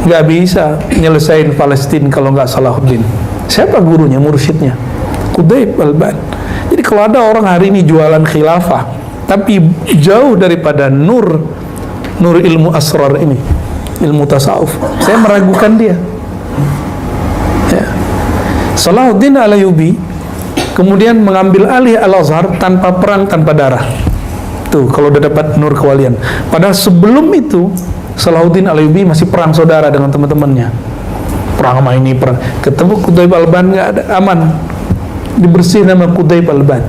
nggak bisa nyelesain Palestina kalau nggak Salahuddin. Siapa gurunya, mursyidnya? Qutbaib al-Ban. Jadi kalau ada orang hari ini jualan khilafah tapi jauh daripada nur ilmu asrar ini, ilmu tasawuf, saya meragukan dia. Ya. Salahuddin al-Ayyubi kemudian mengambil alih Al-Azhar tanpa perang, tanpa darah. Tuh, kalau udah dapat nur kewalian. Padahal sebelum itu Salahuddin al-Ayyubi masih perang saudara dengan teman-temannya. Perang sama ini, perang. Ketemu Qutbaib al-Ban, nggak ada, aman. Dibersih nama Qutbaib al-Ban.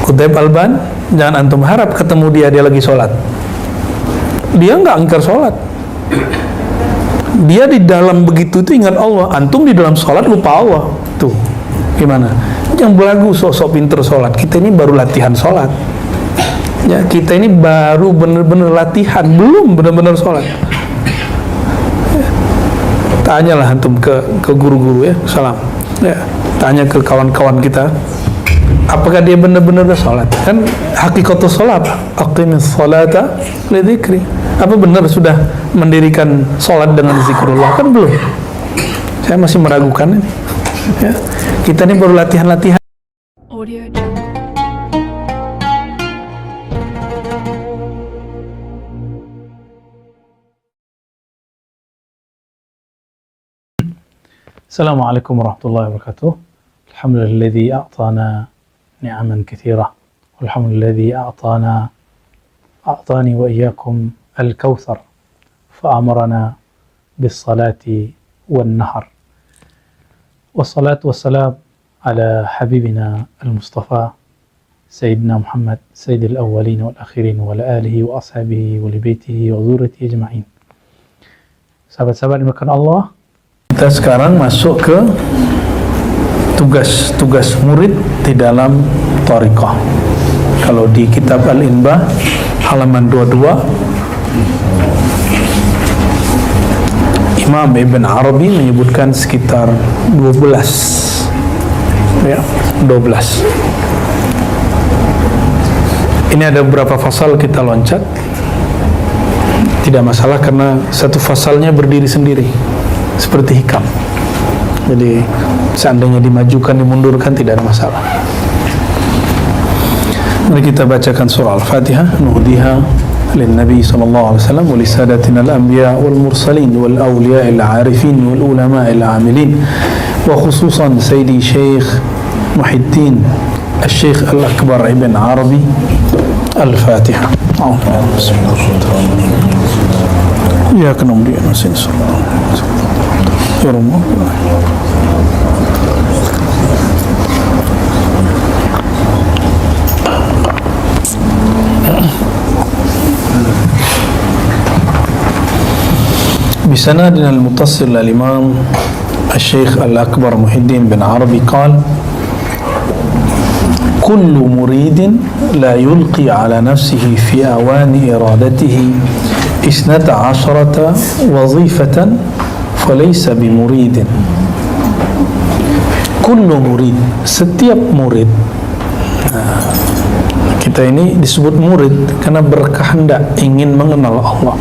Qutbaib al-Ban, jangan antum harap ketemu dia lagi sholat. Dia nggak ingkar sholat. Dia di dalam begitu itu ingat Allah. Antum di dalam sholat lupa Allah. Tuh, gimana? Yang belagu sok-sok pinter sholat. Kita ini baru latihan sholat. Ya, kita ini baru bener-bener latihan, belum bener-bener sholat. Ya. Tanyalah antum ke guru-guru ya, salam. Ya, tanya ke kawan-kawan kita, apakah dia benar-benar sholat? Kan hakikatus sholat, aqimis sholata li dzikri. Apa benar sudah mendirikan sholat dengan zikrullah? Kan belum. Saya masih meragukan ini. Ya. Kita ini baru latihan-latihan. Assalamualaikum warahmatullahi wabarakatuh. Alhamdulilladzi a'tana ni'aman katsira. Walhamdulilladzi a'tani wa iyyakum al-kautsar fa'amarana bis-salati wan-nahar. Wassalatu wassalam ala habibina al-Mustafa Sayyidina Muhammad Sayyidil awwalin wal akhirin wa ala alihi wa ashabihi wa li baitihi wa dzurriyyatihi ajma'in. Sahabat-sahabat dimuliakan Allah, kita sekarang masuk ke tugas murid di dalam thariqah. Kalau di kitab Al-Inbah halaman 22, Imam Ibn Arabi menyebutkan sekitar 12. Ya, 12. Ini ada beberapa fasal, kita loncat. Tidak masalah karena satu fasalnya berdiri sendiri, seperti hikam. Jadi seandainya dimajukan, dimundurkan, tidak ada masalah. Mari kita bacakan surah Al-Fatihah. Nuhdiha lin Nabi sallallahu alaihi wasallam wa li sadatina al-anbiya wal mursalin wal awliya al-arifin wal ulama al-amilin wa khususan Sayyidi Syekh Muhyiddin Al-Syekh Al-Akbar Ibn Arabi. Al-Fatihah. Ya kenum dia nasin surah. Ya Allah. بسندنا المتصل للإمام الشيخ الأكبر محي الدين بن عربي قال: كل مريد لا يلقي على نفسه في أوان إرادته 12 وظيفة فليس بمريد. كل مريد, setiap murid. Kita ini disebut murid karena berkehendak ingin mengenal Allah,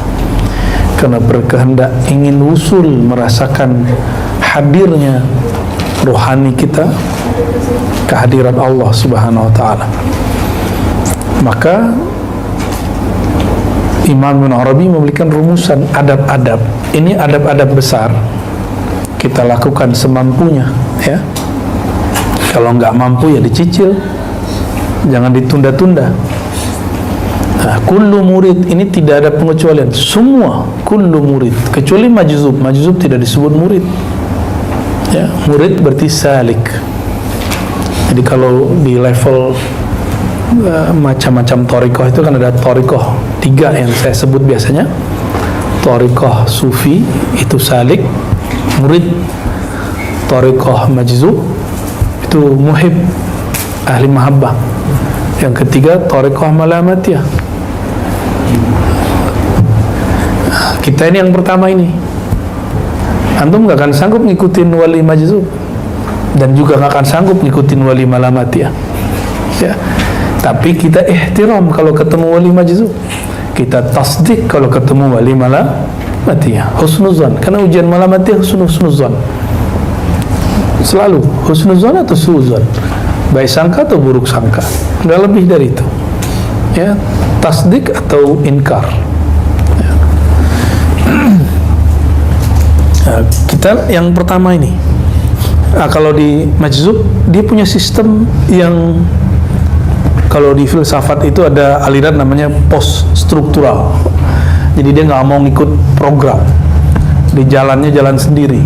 karena berkehendak ingin usul merasakan hadirnya rohani kita, kehadiran Allah Subhanahu wa taala. Maka Imam Ibn Arabi memberikan rumusan adab-adab. Ini adab-adab besar, kita lakukan semampunya, ya. Kalau nggak mampu ya dicicil, jangan ditunda-tunda. Nah, kullu murid ini tidak ada pengecualian, semua kullu murid, kecuali majzub. Majzub tidak disebut murid. Ya, murid berarti salik. Jadi kalau di level macam-macam thariqah itu kan ada thariqah 3 yang saya sebut biasanya. Thariqah sufi itu salik, murid. Thariqah majzub itu muhib, ahli mahabbah. Yang ketiga thariqah malamatiyah. Kita ini yang pertama ini. Antum gak akan sanggup ngikutin wali majzub, dan juga gak akan sanggup ngikutin wali malamatiyah, ya. Tapi kita ihtiram kalau ketemu wali majzub, kita tasdik kalau ketemu wali Malamatiyah, husnuzan. Karena ujian malamatiyah husnuzan. Selalu husnuzan atau suuzan, baik sangka atau buruk sangka, nggak lebih dari itu. Ya, tasdik atau inkar. Ya. Nah, kita yang pertama ini, kalau di majzub dia punya sistem yang, kalau di filsafat itu ada aliran namanya post struktural. Jadi dia nggak mau ngikut program, di jalannya jalan sendiri.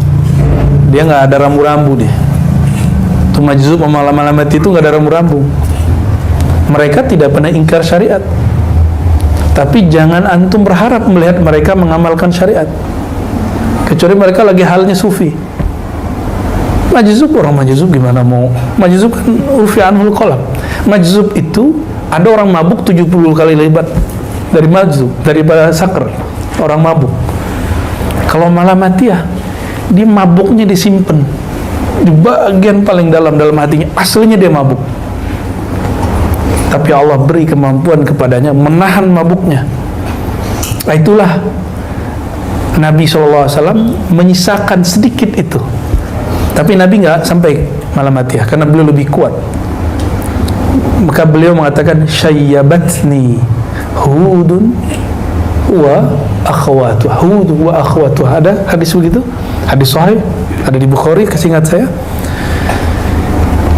Dia nggak ada rambu-rambu dia. Itu majzub sama alamat itu nggak ada rambu-rambu. Mereka tidak pernah ingkar syariat. Tapi jangan antum berharap melihat mereka mengamalkan syariat. Kecuali mereka lagi halnya sufi. Majzub, orang majzub gimana mau? Majzub kan urfi anhul qalam. Majzub itu ada orang mabuk 70 kali lipat dari majzub, daripada sakr, orang mabuk. Kalau malamatiyah, dia mabuknya disimpan di bagian paling dalam hatinya, aslinya dia mabuk, tapi Allah beri kemampuan kepadanya menahan mabuknya. Nah, itulah Nabi SAW menyisakan sedikit itu, tapi Nabi nggak sampai malamatiyah karena beliau lebih kuat. Maka beliau mengatakan syayyabatni Hudun wa akhwatuha. Hud wa akhwatuha. Ada hadis begitu? Hadis sahih, ada di Bukhari, kesingat saya.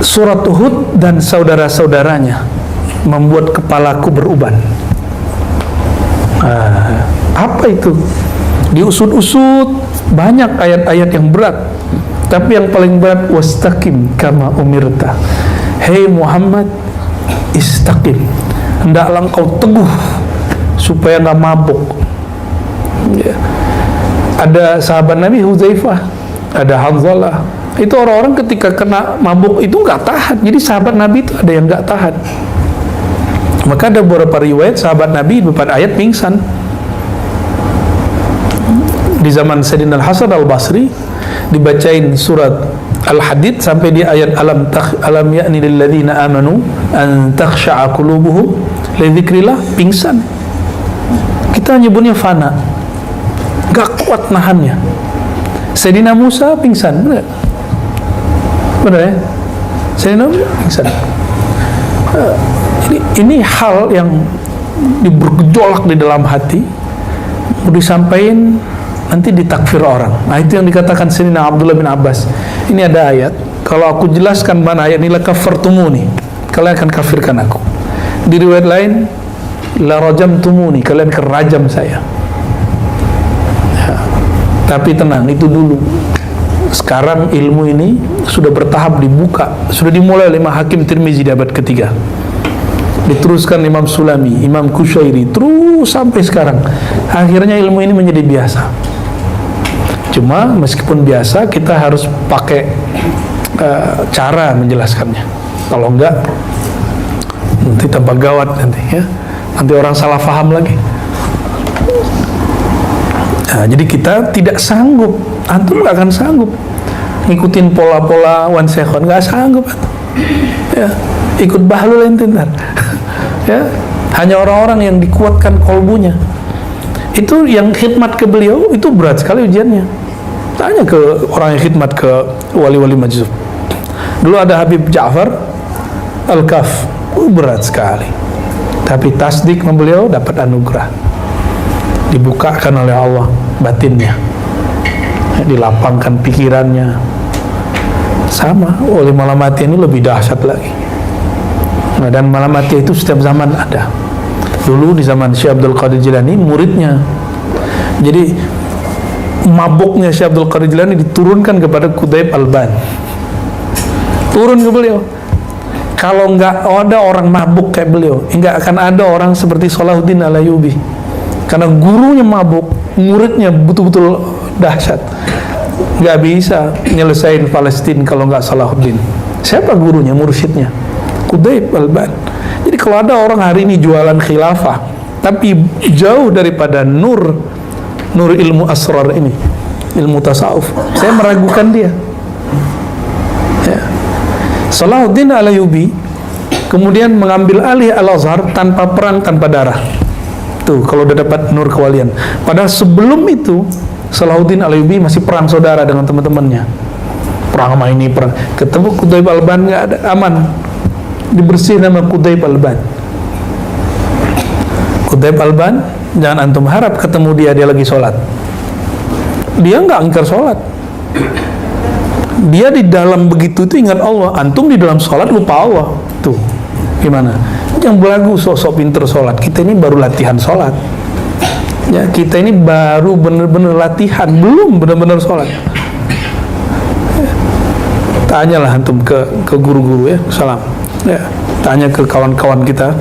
Surat Hud dan saudara-saudaranya membuat kepalaku beruban. Apa itu? Diusut-usut, banyak ayat-ayat yang berat. Tapi yang paling berat, wastaqim kama umirta. Hei Muhammad, istaqim, hendaklah engkau teguh supaya nggak mabuk. Ya. Ada sahabat Nabi Hudzaifah, ada Hanzalah. Itu orang-orang ketika kena mabuk itu nggak tahan. Jadi sahabat Nabi itu ada yang nggak tahan. Maka ada beberapa riwayat sahabat Nabi depan ayat pingsan. Di zaman Sayyidina Al-Hasan Al-Basri dibacain surat Al-Hadid sampai di ayat alam ya'ni lil ladzina amanu an takhsha'a qulubuhum li dzikrillah, pingsan. Kita nyebutnya fana, gak kuat nahannya. Sayyidina Musa pingsan, benar? Benar ya? Sayyidina Musa pingsan. Ini hal yang bergejolak di dalam hati, mau disampaikan nanti ditakfir orang. Nah, itu yang dikatakan Sayyidina Abdullah bin Abbas. Ini ada ayat, kalau aku jelaskan mana ayat ini, la kafartumuni, kalian akan kafirkan aku. Di riwayat lain, la rajamtumuni, kalian akan rajam saya. Ya. Tapi tenang, itu dulu. Sekarang ilmu ini sudah bertahap dibuka, sudah dimulai oleh Imam Hakim Tirmizi di abad ketiga, diteruskan Imam Sulami, Imam Kusyairi, terus sampai sekarang. Akhirnya ilmu ini menjadi biasa. Cuma meskipun biasa, kita harus pakai cara menjelaskannya. Kalau enggak, nanti tambah gawat nanti ya. Nanti orang salah paham lagi. Nah, jadi kita tidak sanggup. Antum nggak akan sanggup ngikutin pola-pola one second, nggak sanggup. Ya, ikut bahlul ente ntar. Ya, hanya orang-orang yang dikuatkan kolbunya. Itu yang khidmat ke beliau itu berat sekali ujiannya. Tanya ke orang yang khidmat ke wali-wali majzub. Dulu ada Habib Ja'far Al-Kaf, berat sekali. Tapi tasdik beliau dapat anugerah, dibukakan oleh Allah batinnya, dilapangkan pikirannya. Sama, oleh malamatiyah ini lebih dahsyat lagi. Nah, dan malamatiyah itu setiap zaman ada. Dulu di zaman Syekh Abdul Qadir Jilani, muridnya. Jadi mabuknya Syekh Abdul Qadir Jilani diturunkan kepada Qutb Alban. Turun ke beliau. Kalau nggak ada orang mabuk kayak beliau, nggak akan ada orang seperti Salahuddin Al-Ayyubi. Karena gurunya mabuk, muridnya betul-betul dahsyat. Nggak bisa nyelesain Palestina kalau nggak Salahuddin. Siapa gurunya, mursyidnya? Qutb Alban. Jadi kalau ada orang hari ini jualan khilafah, tapi jauh daripada nur ilmu asrar ini, ilmu tasawuf, saya meragukan dia. Ya. Salahuddin Al-Ayyubi kemudian mengambil alih Al-Azhar tanpa perang, tanpa darah. Tuh, kalau udah dapat nur kewalian. Padahal sebelum itu Salahuddin Ayyubi masih perang saudara dengan teman-temannya. Perang sama ini, perang. Ketemu Quthaib Alban, nggak ada, aman. Dibersihin nama Quthaib Alban. Quthaib Alban, jangan antum harap ketemu dia lagi sholat. Dia nggak ingkar sholat. Dia di dalam begitu itu ingat Allah. Antum di dalam sholat lupa Allah. Tuh, gimana? Yang belagu sosok pinter sholat, kita ini baru latihan sholat ya, kita ini baru bener-bener latihan, belum bener-bener sholat ya. Tanyalah antum ke guru-guru ya, salam ya, tanya ke kawan-kawan kita,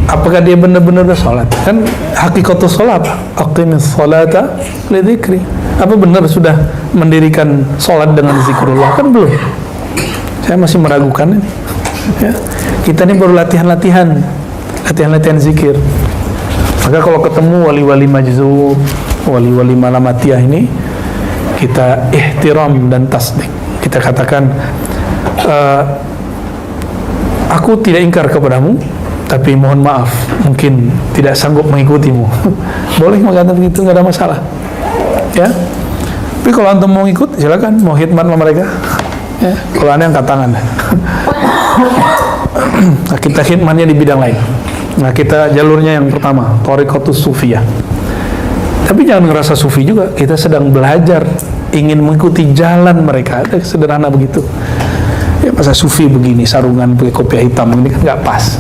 apakah dia bener-bener sholat? Kan hakikatus sholat, aqimis sholata li dzikri, apa benar sudah mendirikan sholat dengan zikrullah? Kan belum, saya masih meragukan ya. Kita ini baru latihan zikir. Maka kalau ketemu wali-wali majzub, wali-wali malamatiyah ini, kita ihtiram dan tasdik. Kita katakan, aku tidak ingkar kepadamu, tapi mohon maaf, mungkin tidak sanggup mengikutimu. Boleh mengatakan begitu, nggak ada masalah ya. Tapi kalau antum mau ikut, silakan, mau khidmat sama mereka ya. Kalau aneh angkat tangan. Nah, kita khidmatnya di bidang lain. Nah, kita jalurnya yang pertama, Thariqatus Sufiyah. Tapi jangan ngerasa sufi juga, kita sedang belajar, ingin mengikuti jalan mereka. Sederhana begitu ya. Masa sufi begini, sarungan pakai kopiah hitam, ini kan nggak pas.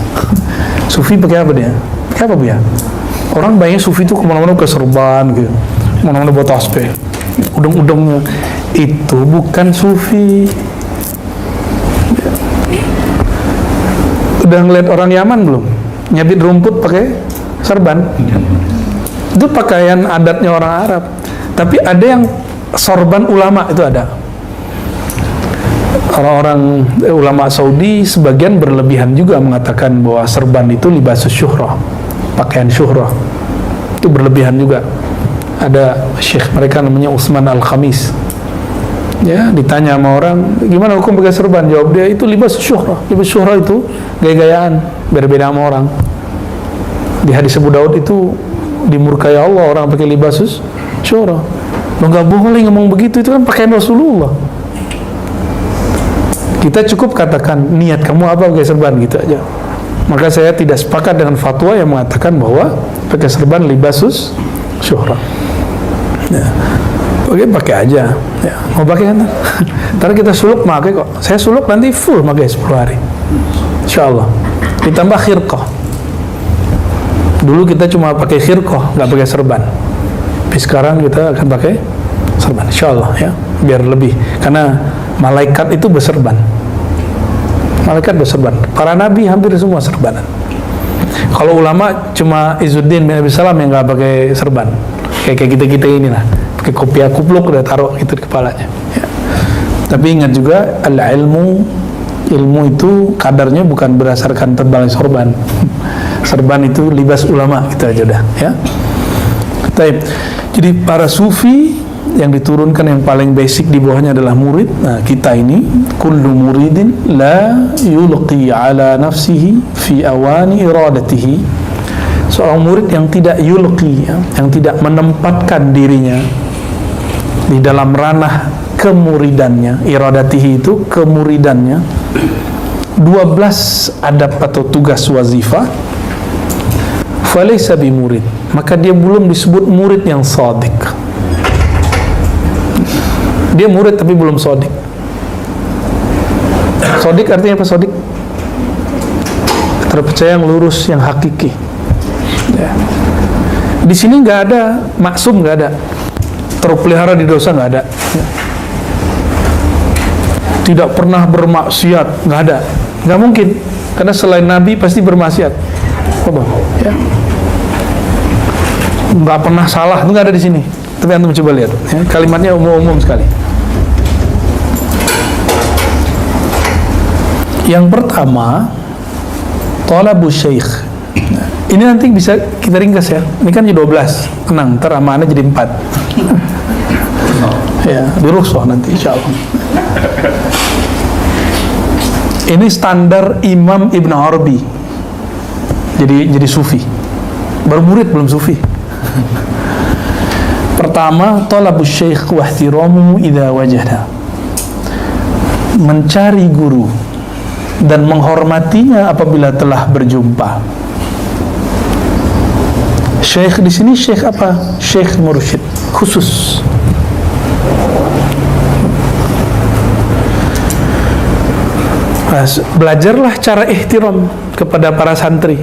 Sufi pakai apa dia? Pakai apa ya? Orang banyak sufi itu kemana-mana pakai serban gitu, kemana-mana bawa tasbih, udeng-udengnya. Itu bukan sufi. Udah ngeliat orang Yaman belum? Nyabit rumput pakai serban. Itu pakaian adatnya orang Arab. Tapi ada yang sorban ulama, itu ada. Orang-orang ulama Saudi sebagian berlebihan juga mengatakan bahwa serban itu libasus syuhrah, pakaian syuhrah. Itu berlebihan juga. Ada syekh mereka namanya Utsman Al-Khamis. Ya, ditanya sama orang, gimana hukum pakai serban? Jawab dia, itu libas syuhrah. Libas syuhrah itu gaya-gayaan, berbeda sama orang. Di hadis Abu Daud itu dimurkai Allah orang pakai libas syuhrah. Lo nggak boleh ngomong begitu, itu kan pakaian Rasulullah. Kita cukup katakan niat kamu apa pakai serban, gitu aja. Maka saya tidak sepakat dengan fatwa yang mengatakan bahwa pakai serban libasus syuhrah. Ya. Oke, pakai aja ya. Mau pakai kan? Ntar kita suluk pakai kok. Saya suluk nanti full pakai 10 hari insyaallah. Ditambah khirqah. Dulu kita cuma pakai khirqah, nggak pakai serban. Tapi sekarang kita akan pakai serban insyaallah ya, biar lebih. Karena malaikat itu berserban. Malaikat berserban. Para nabi hampir semua serbanan. Kalau ulama cuma Izzuddin bin Abi Salam yang nggak pakai serban. Kayak kita ini lah. Pakai kopiah kupluk udah taruh itu di kepalanya ya. Tapi ingat juga ilmu itu kadarnya bukan berdasarkan tebalnya sorban. Serban itu libas ulama, gitu aja dah ya. Baik. Jadi para sufi yang diturunkan yang paling basic di bawahnya adalah murid. Nah, kita ini kullu muridin la yulqi ala nafsihi fi awani iradatihi. Seorang murid yang tidak yulqi ya, yang tidak menempatkan dirinya di dalam ranah kemuridannya, iradatihi itu kemuridannya, 12 adab atau tugas wazifah, falaysa bimurid, maka dia belum disebut murid yang shadiq. Dia murid tapi belum shadiq. Shadiq artinya apa? Shadiq terpercaya, yang lurus, yang hakiki ya. Di sini nggak ada maksum, nggak ada terpelihara di dosa, nggak ada ya. Tidak pernah bermaksiat, nggak ada, nggak mungkin, karena selain Nabi pasti bermaksiat. Apa? Ya. Nggak pernah salah, itu nggak ada di sini. Tapi antum coba lihat ya, kalimatnya umum-umum sekali. Yang pertama, talabus syekh. Ini nanti bisa kita ringkas ya. Ini kan jadi 12. Tenang, ntar amanah jadi 4. Ya, dirusuh nanti insyaallah. Ini standar Imam Ibn Arabi. Jadi sufi. baru murid belum sufi. Pertama, talabus syekh wa ihtiramuhu idza wajada, mencari guru dan menghormatinya apabila telah berjumpa. Syekh di sini syekh apa? Syekh mursyid khusus. Belajarlah cara ihtiram kepada para santri.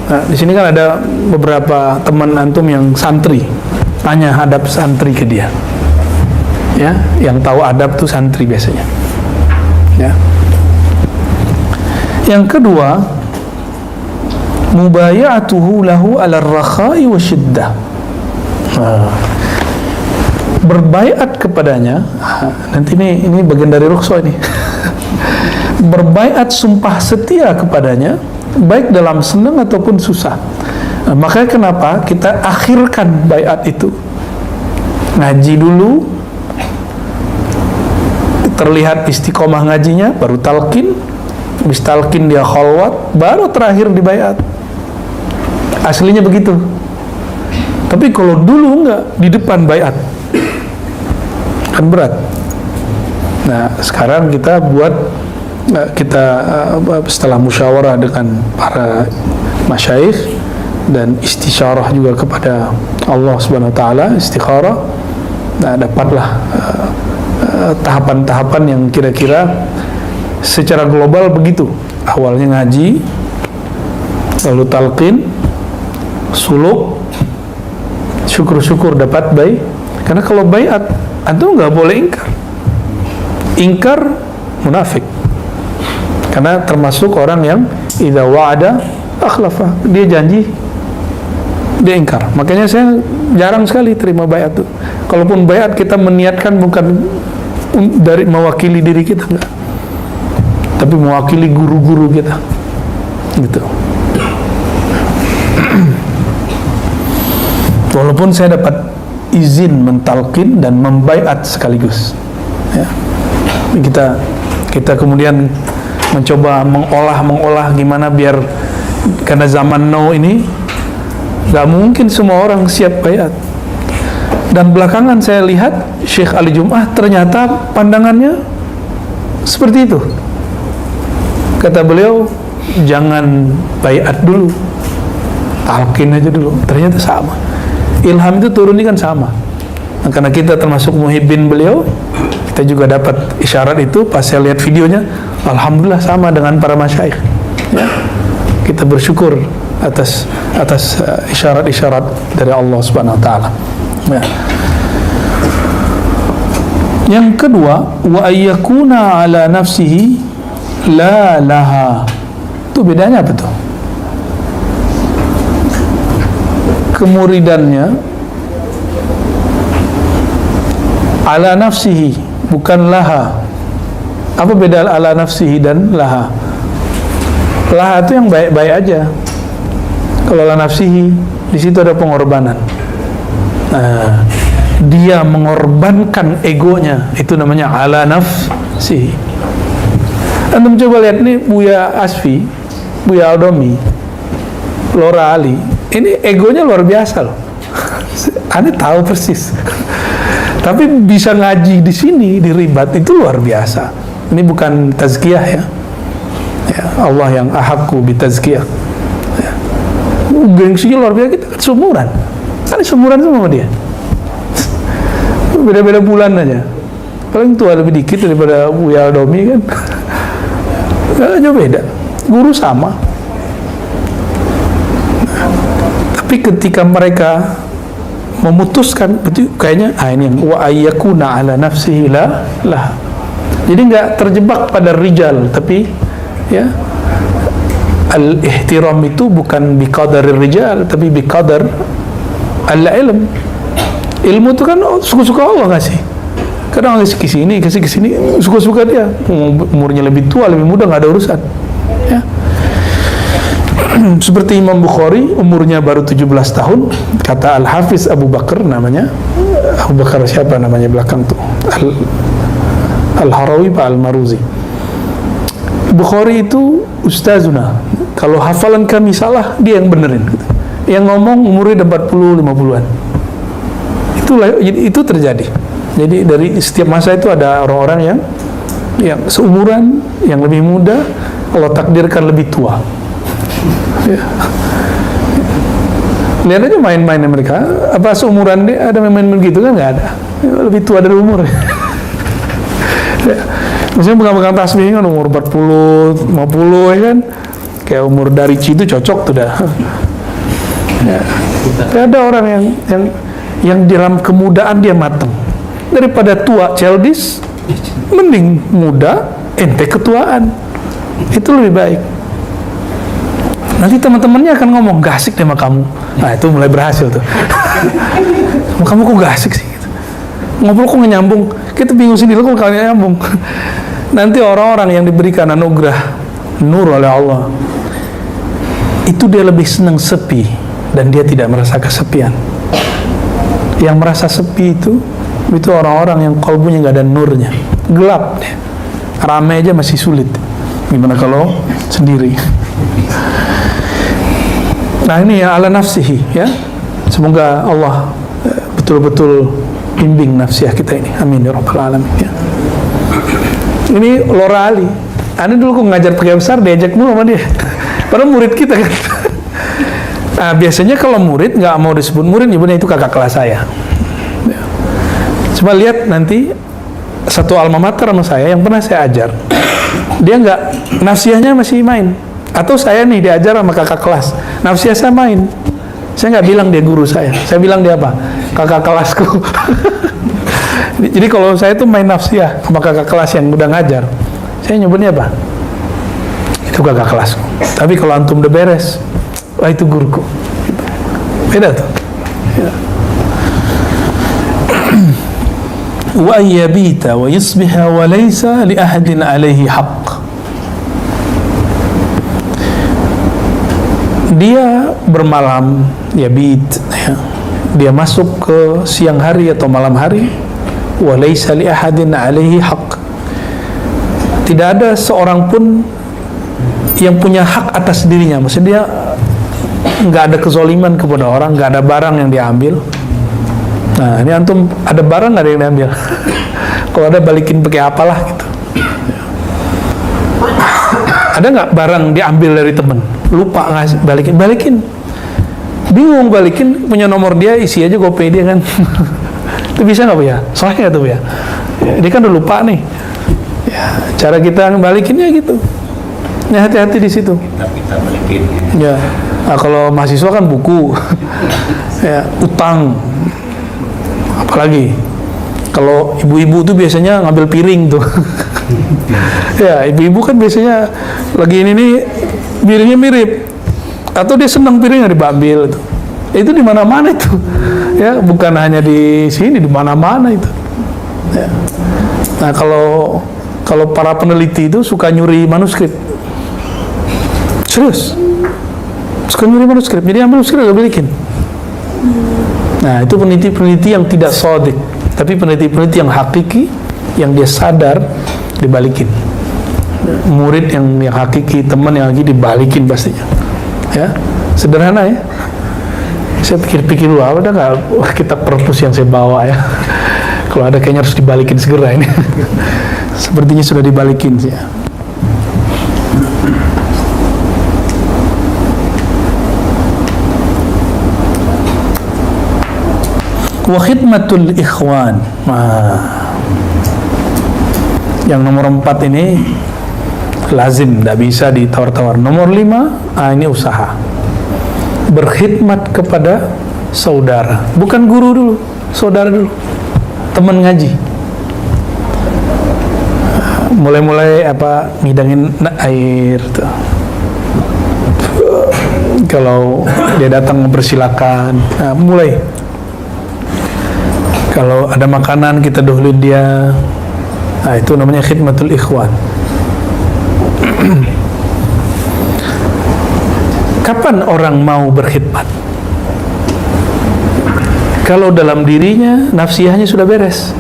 Nah, di sini kan ada beberapa teman antum yang santri, tanya adab santri ke dia. Ya, yang tahu adab tuh santri biasanya. Ya. Yang kedua, mubaya'atuhu lahu 'ala ar-rakha'i wa syiddah. Berbaiat kepadanya. Nanti ini bagian dari rukhsah ini. Berbaiat sumpah setia kepadanya baik dalam senang ataupun susah. Makanya kenapa kita akhirkan baiat itu, ngaji dulu, terlihat istiqomah ngajinya, baru talqin, habis talqin dia khalwat, baru terakhir di baiat. Aslinya begitu. Tapi kalau dulu enggak, di depan baiat kan berat. Nah sekarang kita buat, setelah musyawarah dengan para masyayikh dan istisyarah juga kepada Allah Subhanahu wa taala, istikharah, nah dapatlah tahapan-tahapan yang kira-kira secara global begitu. Awalnya ngaji, lalu talqin, suluk, syukur-syukur dapat baik. Karena kalau baiat antum nggak boleh ingkar munafik. Karena termasuk orang yang idza wa'ada akhlafa, dia janji dia ingkar. Makanya saya jarang sekali terima baiat tuh. Kalaupun baiat kita meniatkan bukan dari mewakili diri kita, enggak, tapi mewakili guru-guru kita, gitu. Walaupun saya dapat izin mentalqin dan membaiat sekaligus, ya. Kita kemudian mencoba mengolah gimana biar, karena zaman now ini gak mungkin semua orang siap baiat. Dan belakangan saya lihat Syekh Ali Jum'ah ternyata pandangannya seperti itu. Kata beliau, jangan baiat dulu, talqin aja dulu. Ternyata sama, ilham itu turun ini kan sama. Nah, karena kita termasuk muhibbin beliau, kita juga dapat isyarat itu. Pas saya lihat videonya, alhamdulillah sama dengan para masyayikh, ya. Kita bersyukur atas isyarat-isyarat dari Allah Subhanahu wa taala, ya. Yang kedua, wa ayyakuna ala nafsihi la laha. Itu bedanya apa tuh? Kemuridannya ala nafsihi, bukan laha. Apa beda ala nafsihi dan laha? Laha itu yang baik-baik aja. Kalau ala nafsihi, di situ ada pengorbanan. Nah, dia mengorbankan egonya, itu namanya ala nafsihi. Antum coba lihat nih Buya Asfi, Buya Aldomi, Lora Ali, ini egonya luar biasa loh. Anda tahu persis. Tapi bisa ngaji di sini, di Ribat, itu luar biasa. Ini bukan tazkiyah, ya. Ya, Allah yang ahakku bitazkiyah. Ya. Gengsinya luar biasa, kita kan seumuran. Kan seumuran sama dia. Beda-beda bulan aja. Paling tua lebih dikit daripada Buya Aldomi kan. Gak jauh beda. Guru sama. Nah, tapi ketika mereka memutuskan, betul kayaknya ini yang wa ayyakuna ala nafsihi lah. Jadi nggak terjebak pada rijal, tapi ya al-ihtiram itu bukan biqadar rijal, tapi biqadar al-ilm. Ilmu itu kan suka-suka Allah ngasih. Kadang ngasih ke sini, suka-suka dia. Umurnya lebih tua, lebih muda, nggak ada urusan. Ya. Seperti Imam Bukhari, umurnya baru 17 tahun, kata Al-Hafiz Abu Bakar namanya. Abu Bakar siapa namanya belakang tuh? Al-Harawi Pak Al-Maruzi. Bukhari itu ustazuna. Kalau hafalan kami salah, dia yang benerin. yang ngomong umurnya 40, 50-an. Itu terjadi. Jadi dari setiap masa itu ada orang-orang yang seumuran, yang lebih muda, Allah takdirkan lebih tua. Ya. Lihat aja main-main mereka, apa seumuran dia ada main-main begitu kan? Nggak ada, lebih tua dari umur. Ya. Misalnya pegang-pegang tasbih kan umur 40, 50 ya kan, kayak umur dari itu cocok tuh dah. Ya. Ada orang yang dalam kemudaan dia matang, daripada tua childish, mending muda ente ketuaan, itu lebih baik. Nanti teman-temannya akan ngomong, gak asik deh sama kamu. Nah itu mulai berhasil tuh. Sama kamu kok gak asik sih gitu. Ngobrol kok gak nyambung. Kita bingung sendiri kok gak nyambung. Nanti orang-orang yang diberikan anugerah nur oleh Allah, itu dia lebih senang sepi, dan dia tidak merasa kesepian. Yang merasa sepi itu orang-orang yang kalbunya gak ada nurnya, gelap dia. Ramai aja masih sulit, gimana kalau sendiri. Nah ini ya ala nafsihi ya. Semoga Allah betul-betul bimbing nafsiyah kita ini. Amin ya rabbal alamin ya. Ini Lora Ali. Ana dulu kok ngajar pakai besar diajak dulu sama dia. Padahal murid kita kan. Nah biasanya kalau murid nggak mau disebut murid, nyebutnya itu kakak kelas saya. Ya. Coba lihat nanti satu alma mater sama saya yang pernah saya ajar. Dia nggak, nafsiyahnya masih main. Atau saya nih diajar sama kakak kelas, nafsiyah saya main. Saya nggak bilang dia guru saya bilang dia apa? Kakak kelasku. Jadi kalau saya tuh main nafsiyah sama kakak kelas yang udah ngajar, saya nyebutnya apa? Itu kakak kelasku. Tapi kalau antum udah beres, wah itu guruku. Beda tuh. Ya. Wa yabita wa yusbiha wa laysa li ahadin alaihi haqq. Dia bermalam, yabit ya. Dia masuk ke siang hari atau malam hari, wa laysa li ahadin alaihi haqq. Tidak ada seorang pun yang punya hak atas dirinya. Maksudnya dia nggak ada kezoliman kepada orang, nggak ada barang yang diambil. Nah ini antum ada barang nggak ada yang diambil? Kalau ada balikin pakai apalah gitu. Ada nggak barang diambil dari temen? Lupa ngasih, balikin. Bingung balikin, punya nomor dia, isi aja GoPay dia kan. Itu bisa nggak Bu ya? Soalnya tuh ya. Dia kan udah lupa nih. Ya, cara kita balikinnya gitu. Ya hati-hati di situ. Kita balikin. Ya. Nah, kalau mahasiswa kan buku, ya utang. Apalagi kalau ibu-ibu tuh biasanya ngambil piring tuh. Ya ibu-ibu kan biasanya lagi ini nih piringnya mirip, atau dia senang piringnya diambil itu. Itu di mana-mana itu. Ya bukan hanya di sini, di mana-mana itu. Ya. Nah kalau para peneliti itu suka nyuri manuskrip. Serius. Suka nyuri manuskrip. Jadi ambil manuskrip gak balikin. Nah itu peneliti-peneliti yang tidak sodik, tapi peneliti-peneliti yang hakiki, yang dia sadar dibalikin. Murid yang hakiki, teman yang lagi dibalikin pastinya. Ya sederhana ya. Saya pikir-pikir dulu, ada nggak kitab perpus yang saya bawa ya? Kalau ada kayaknya harus dibalikin segera ini. Sepertinya sudah dibalikin sih ya. Wa khidmatul ikhwan. Yang nomor 4 ini lazim, tidak bisa ditawar-tawar. Nomor 5, ini usaha. Berkhidmat kepada saudara, bukan guru dulu, saudara dulu, teman ngaji. Mulai-mulai apa, ngidangin air tuh. Kalau dia datang mempersilakan, nah, mulai. Kalau ada makanan kita dahuluin dia. Nah, itu namanya khidmatul ikhwan. Kapan orang mau berkhidmat? Kalau dalam dirinya nafsiyahnya sudah beres,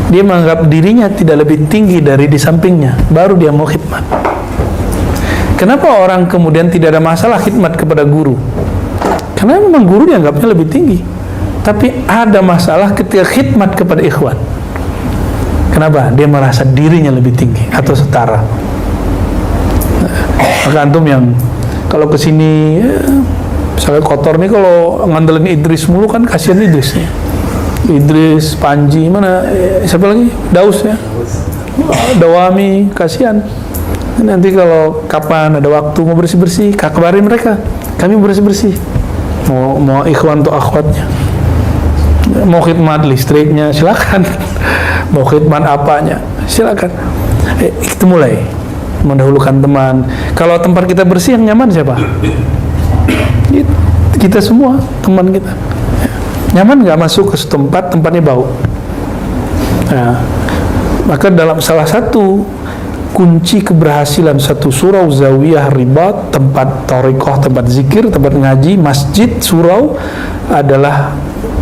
dia menganggap dirinya tidak lebih tinggi dari di sampingnya, baru dia mau khidmat. Kenapa orang kemudian tidak ada masalah khidmat kepada guru? Karena memang guru dianggapnya lebih tinggi. Tapi ada masalah ketika khidmat kepada ikhwan. Kenapa? Dia merasa dirinya lebih tinggi atau setara. Maka antum yang kalau kesini misalnya kotor nih, kalau ngandelin Idris mulu kan kasihan Idris nih. Idris, Panji, mana siapa lagi? Daus ya, Dawami, kasihan. Nanti kalau kapan ada waktu mau bersih-bersih, kabarin mereka, kami bersih-bersih. Mau ikhwan atau akhwatnya, mau khidmat listriknya silakan, mau khidmat apanya silakan. Kita mulai mendahulukan teman. Kalau tempat kita bersih, yang nyaman siapa? Kita semua, teman kita. Nyaman nggak masuk ke tempat, tempatnya bau. Nah, maka dalam salah satu kunci keberhasilan satu surau, zawiyah, ribat, tempat thariqah, tempat zikir, tempat ngaji, masjid, surau adalah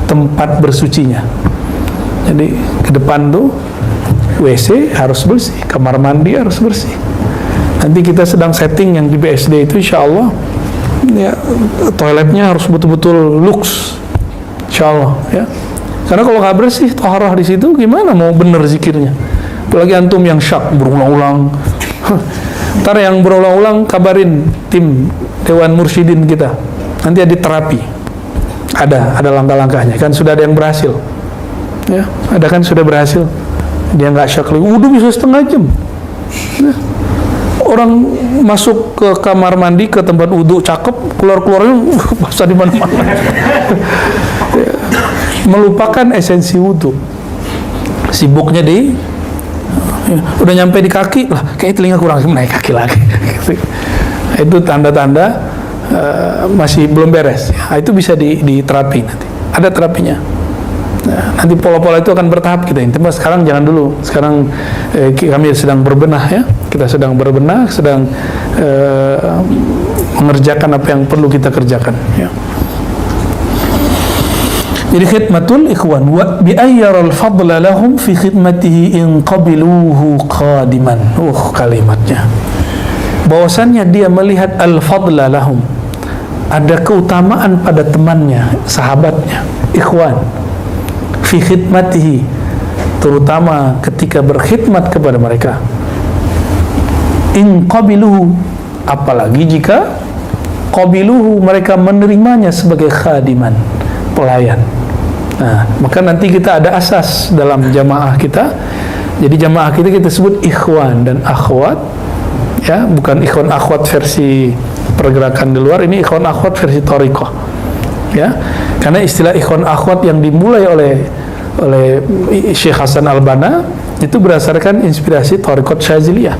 tempat bersucinya. Jadi ke depan tuh WC harus bersih, kamar mandi harus bersih. Nanti kita sedang setting yang di BSD itu, insya Allah ya, toiletnya harus betul-betul luks, insya Allah ya. Karena kalau nggak bersih taharah di situ, gimana mau bener zikirnya? Apalagi antum yang syak berulang-ulang. Ntar yang berulang-ulang kabarin tim Dewan Mursyidin kita. Nanti ada terapi. Ada langkah-langkahnya. Kan sudah ada yang berhasil. Ya, ada kan sudah berhasil. Dia nggak syak lagi. Wudu bisa setengah jam. Ya. Orang masuk ke kamar mandi, ke tempat wudu cakep, keluarnya basah di mana-mana. Ya. Melupakan esensi wudu. Sibuknya di udah nyampe di kaki lah, kayak telinga kurang, naik kaki lagi. Itu tanda-tanda masih belum beres. Nah, itu bisa diterapi nanti. Ada terapinya. Nah, nanti pola-pola itu akan bertahap kita. Tapi sekarang jangan dulu. Sekarang kami sedang berbenah ya. Kita sedang berbenah, sedang mengerjakan apa yang perlu kita kerjakan. Ya. Jadi khidmatul ikhwan wa bi ayyaral fadla lahum fi khidmatihi in qabiluhu qadiman. Kalimatnya. Bahwasannya dia melihat al-fadla lahum. Ada keutamaan pada temannya, sahabatnya, ikhwan. Fi khidmatihi, terutama ketika berkhidmat kepada mereka. In qabiluhu, apalagi jika qabiluhu, mereka menerimanya sebagai khadiman, pelayan. Nah, maka nanti kita ada asas dalam jamaah kita. Jadi jamaah kita sebut ikhwan dan akhwat, ya, bukan ikhwan akhwat versi pergerakan di luar. Ini ikhwan akhwat versi thariqah, ya. Karena istilah ikhwan akhwat yang dimulai oleh Syekh Hasan Al-Banna itu berdasarkan inspirasi thariqat Syaziliyah.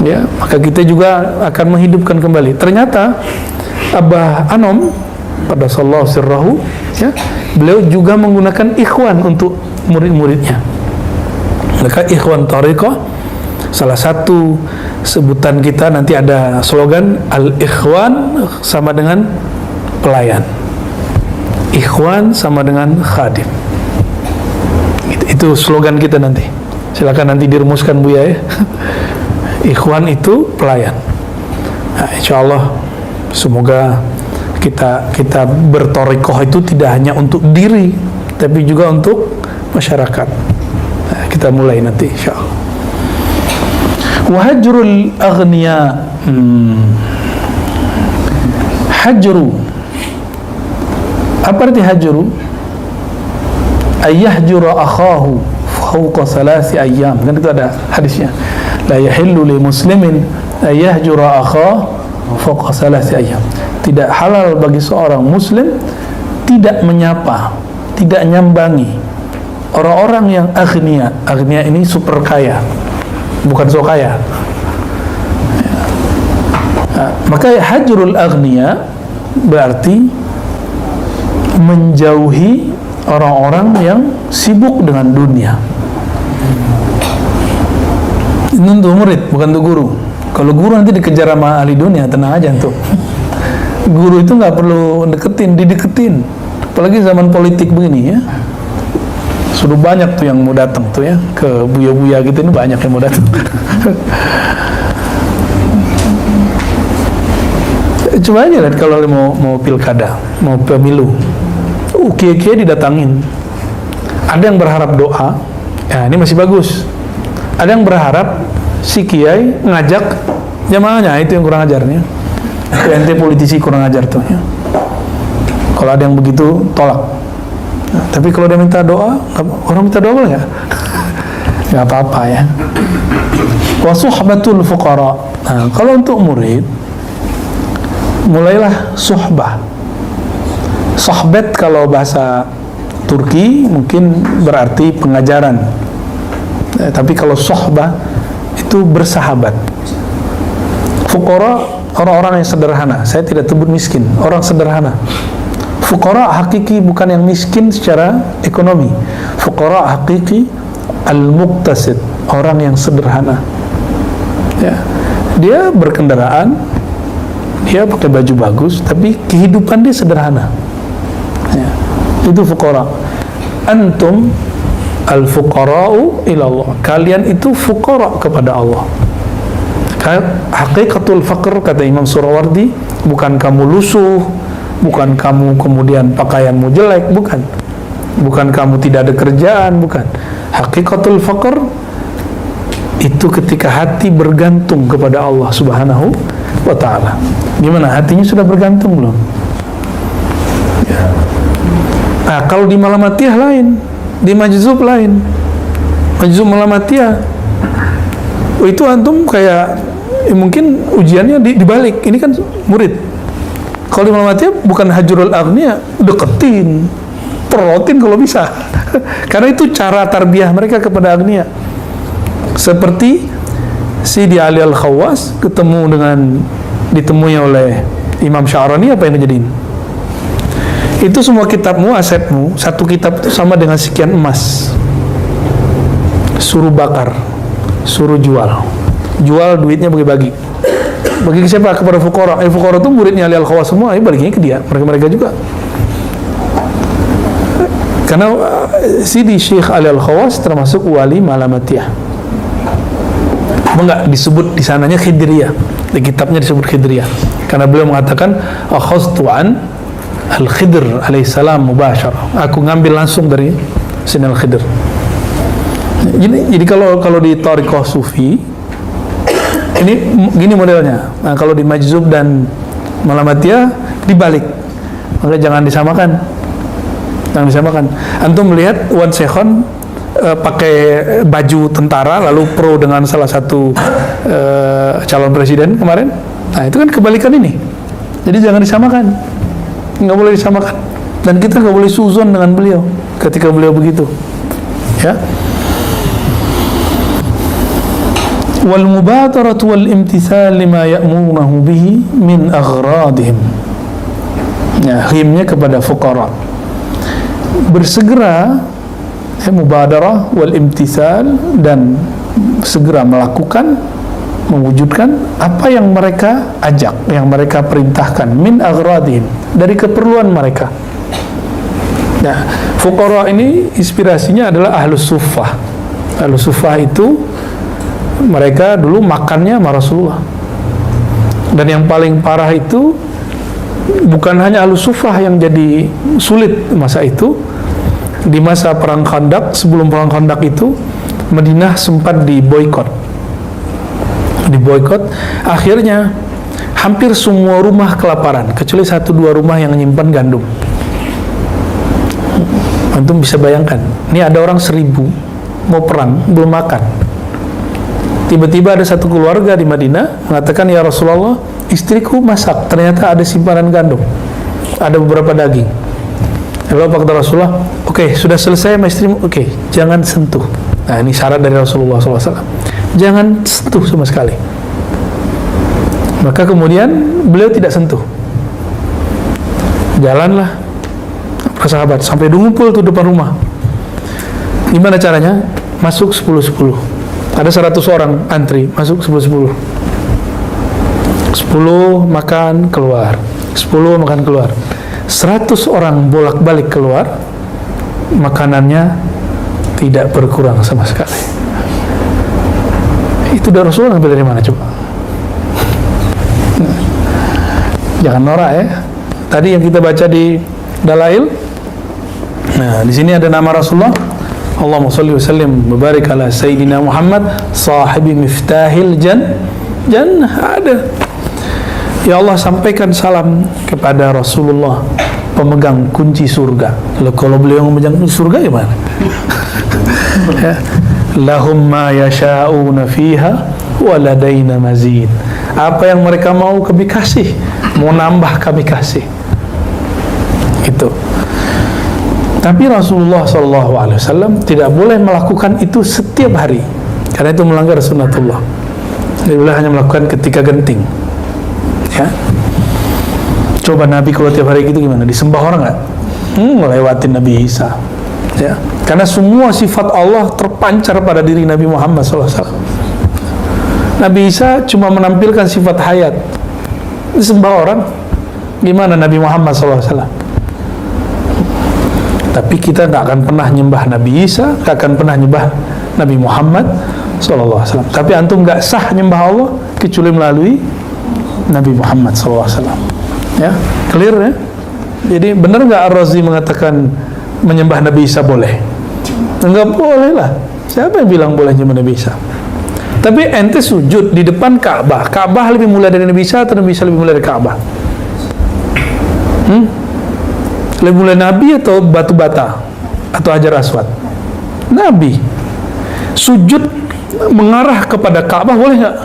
Ya, maka kita juga akan menghidupkan kembali. Ternyata Abah Anom pada sallallahu sirrahu, ya, beliau juga menggunakan ikhwan untuk murid-muridnya. Maka ikhwan thariqah, salah satu sebutan kita nanti ada slogan al-ikhwan sama dengan pelayan, ikhwan sama dengan khadim. Itu slogan kita nanti. Silakan nanti dirumuskan Buya ya. Ikhwan itu pelayan. Nah, insya Allah semoga kita berthariqah itu tidak hanya untuk diri, tapi juga untuk masyarakat. Nah, kita mulai nanti insya Allah. Wahajrul aghniya, hajru, apa arti hajru? Ayyahjura akhahu fawqa salasi ayyam. Kan itu ada hadisnya. La yahillu li muslimin ayyahjura akhahu fawqa salasi ayyam. Tidak halal bagi seorang muslim tidak menyapa, tidak nyambangi orang-orang yang aghnia. Aghnia ini super kaya, bukan so kaya. Maka hajrul aghnia berarti menjauhi orang-orang yang sibuk dengan dunia. Ini untuk murid, bukan untuk guru. Kalau guru nanti dikejar sama ahli dunia, tenang aja tuh. Guru itu nggak perlu dideketin. Apalagi zaman politik begini ya. Sudah banyak tuh yang mau datang tuh ya, ke buya-buya gitu, ini banyak yang mau datang. Coba aja lihat kalau mau pilkada, mau pemilu, kiai-kiai didatangin. Ada yang berharap doa, ya ini masih bagus. Ada yang berharap si kiai ngajak jamaahnya, itu yang kurang ajarnya. Ente politisi kurang ajar tuh ya. Kalau ada yang begitu tolak. Nah, tapi kalau dia minta doa, orang minta doa boleh nggak? Nggak apa-apa ya. Wa suhbatul fuqara. Nah, kalau untuk murid, mulailah suhbah. Sohbet kalau bahasa Turki mungkin berarti pengajaran. Tapi kalau sohbah itu bersahabat. Fuqara orang-orang yang sederhana. Saya tidak sebut miskin, orang sederhana. Fuqara hakiki bukan yang miskin secara ekonomi. Fuqara hakiki al-muqtasid, orang yang sederhana. Ya. Dia berkendaraan, dia pakai baju bagus, tapi kehidupan dia sederhana. Ya. Itu fuqara. Antum al-fuqara'u ilallah. Kalian itu fuqara kepada Allah. Hakikatul faqr, kata Imam Surawardi, bukan kamu lusuh, bukan kamu kemudian pakaianmu jelek, bukan. Bukan kamu tidak ada kerjaan, bukan. Hakikatul faqr itu ketika hati bergantung kepada Allah Subhanahu wa ta'ala. Gimana? Hatinya sudah bergantung belum? Ya. Nah, kalau di Malamatiyah lain, di Majzub lain. Majzub Malamatiyah itu antum kayak mungkin ujiannya dibalik. Ini kan murid. Kalau di Malamatiyah bukan hajrul aghnia, deketin, perotin kalau bisa. Karena itu cara tarbiyah mereka kepada agnia. Seperti Sidi Ali Al-Khawas ditemui oleh Imam Sya'rani, apa yang kejadian? Itu semua kitabmu, asetmu, satu kitab itu sama dengan sekian emas. Suruh bakar, suruh jual duitnya bagi-bagi. Bagi siapa? Kepada fuqara. Fuqara itu muridnya Ali Al-Khawas semua, baginya ke dia, mereka juga. Karena Sidi Syekh Ali Al-Khawas termasuk wali Malamatiyah. Enggak disebut di sananya Khidriyah. Di kitabnya disebut Khidriyah. Karena beliau mengatakan akhadtu an Al-Khidr alaihissalam mubashar. Aku ngambil langsung dari Sayyidina Al-Khidr. Jadi kalau di Thariqah Sufi ini gini modelnya. Nah, kalau di Majzub dan Malamatiyah dibalik. Maka jangan disamakan. Antum melihat Wan Sekhon pakai baju tentara lalu pro dengan salah satu calon presiden kemarin. Nah, itu kan kebalikan ini. Jadi jangan disamakan. Nggak boleh disamakan. Dan kita nggak boleh suzon dengan beliau ketika beliau begitu. Ya. Wal mubadaratu wal imtithal lima ya'murunahu bihi min aghradihim. Ya, himnya kepada fuqara. Bersegera, mubadarah wal imtithal, dan segera melakukan, mewujudkan apa yang mereka ajak, yang mereka perintahkan, min aghradihim, dari keperluan mereka. Nah, fuqara ini inspirasinya adalah ahlus suffah. Ahlus suffah itu mereka dulu makannya sama Rasulullah. Dan yang paling parah itu bukan hanya ahlus suffah yang jadi sulit masa itu. Di masa perang Khandaq, sebelum perang Khandaq itu Madinah sempat diboikot. Akhirnya hampir semua rumah kelaparan kecuali 1-2 rumah yang menyimpan gandum. Antum bisa bayangkan, ini ada orang 1000 mau perang belum makan. Tiba-tiba ada satu keluarga di Madinah mengatakan, ya Rasulullah, istriku masak, ternyata ada simpanan gandum, ada beberapa daging. Lalu apa kata Rasulullah? Oke, sudah selesai sama istrimu. Oke, jangan sentuh. Nah, ini syarat dari Rasulullah SAW. Jangan sentuh sama sekali. Maka kemudian beliau tidak sentuh. Jalanlah para sahabat sampai ngumpul tuh depan rumah. Gimana caranya? Masuk 10-10. Ada 100 orang antri, masuk 10-10. 10 makan keluar, 10 makan keluar. 100 orang bolak-balik keluar, makanannya tidak berkurang sama sekali. Itu dari Rasulullah, sampai dari mana coba? Jangan norak ya. Tadi yang kita baca di Dalail. Nah, di sini ada nama Rasulullah. Allahumma shalli wa sallim wa barik ala sayyidina Muhammad sahibi miftahil jannah. Ada. Ya Allah, sampaikan salam kepada Rasulullah, pemegang kunci surga. Loh, kalau beliau memegang kunci surga gimana? Ya. Lahum ma yasha'una fiha wa ladaina mazid. Apa yang mereka mau kami kasih, mau nambah kami kasih. Itu. Tapi Rasulullah SAW tidak boleh melakukan itu setiap hari, karena itu melanggar sunnatullah. Dia boleh hanya melakukan ketika genting. Ya. Coba Nabi kalau tiap hari gitu gimana? Disembah orang nggak? Ngelewatin Nabi Isa. Ya. Karena semua sifat Allah terpancar pada diri Nabi Muhammad SAW. Nabi Isa cuma menampilkan sifat hayat. Disembah orang, gimana Nabi Muhammad SAW? Tapi kita nggak akan pernah nyembah Nabi Isa, nggak akan pernah nyembah Nabi Muhammad SAW. Tapi antum nggak sah nyembah Allah kecuali melalui Nabi Muhammad SAW. Ya, clear ya? Jadi benar nggak Ar-Razi mengatakan menyembah Nabi Isa boleh? Enggak boleh lah. Siapa yang bilang boleh nyembah Nabi Isa? Tapi ente sujud di depan Ka'bah. Ka'bah lebih mulia dari Nabi Isa atau Nabi Isa lebih mulia dari Ka'bah? Lebih mulia Nabi atau batu bata atau Hajar Aswad? Nabi. Sujud mengarah kepada Ka'bah boleh nggak?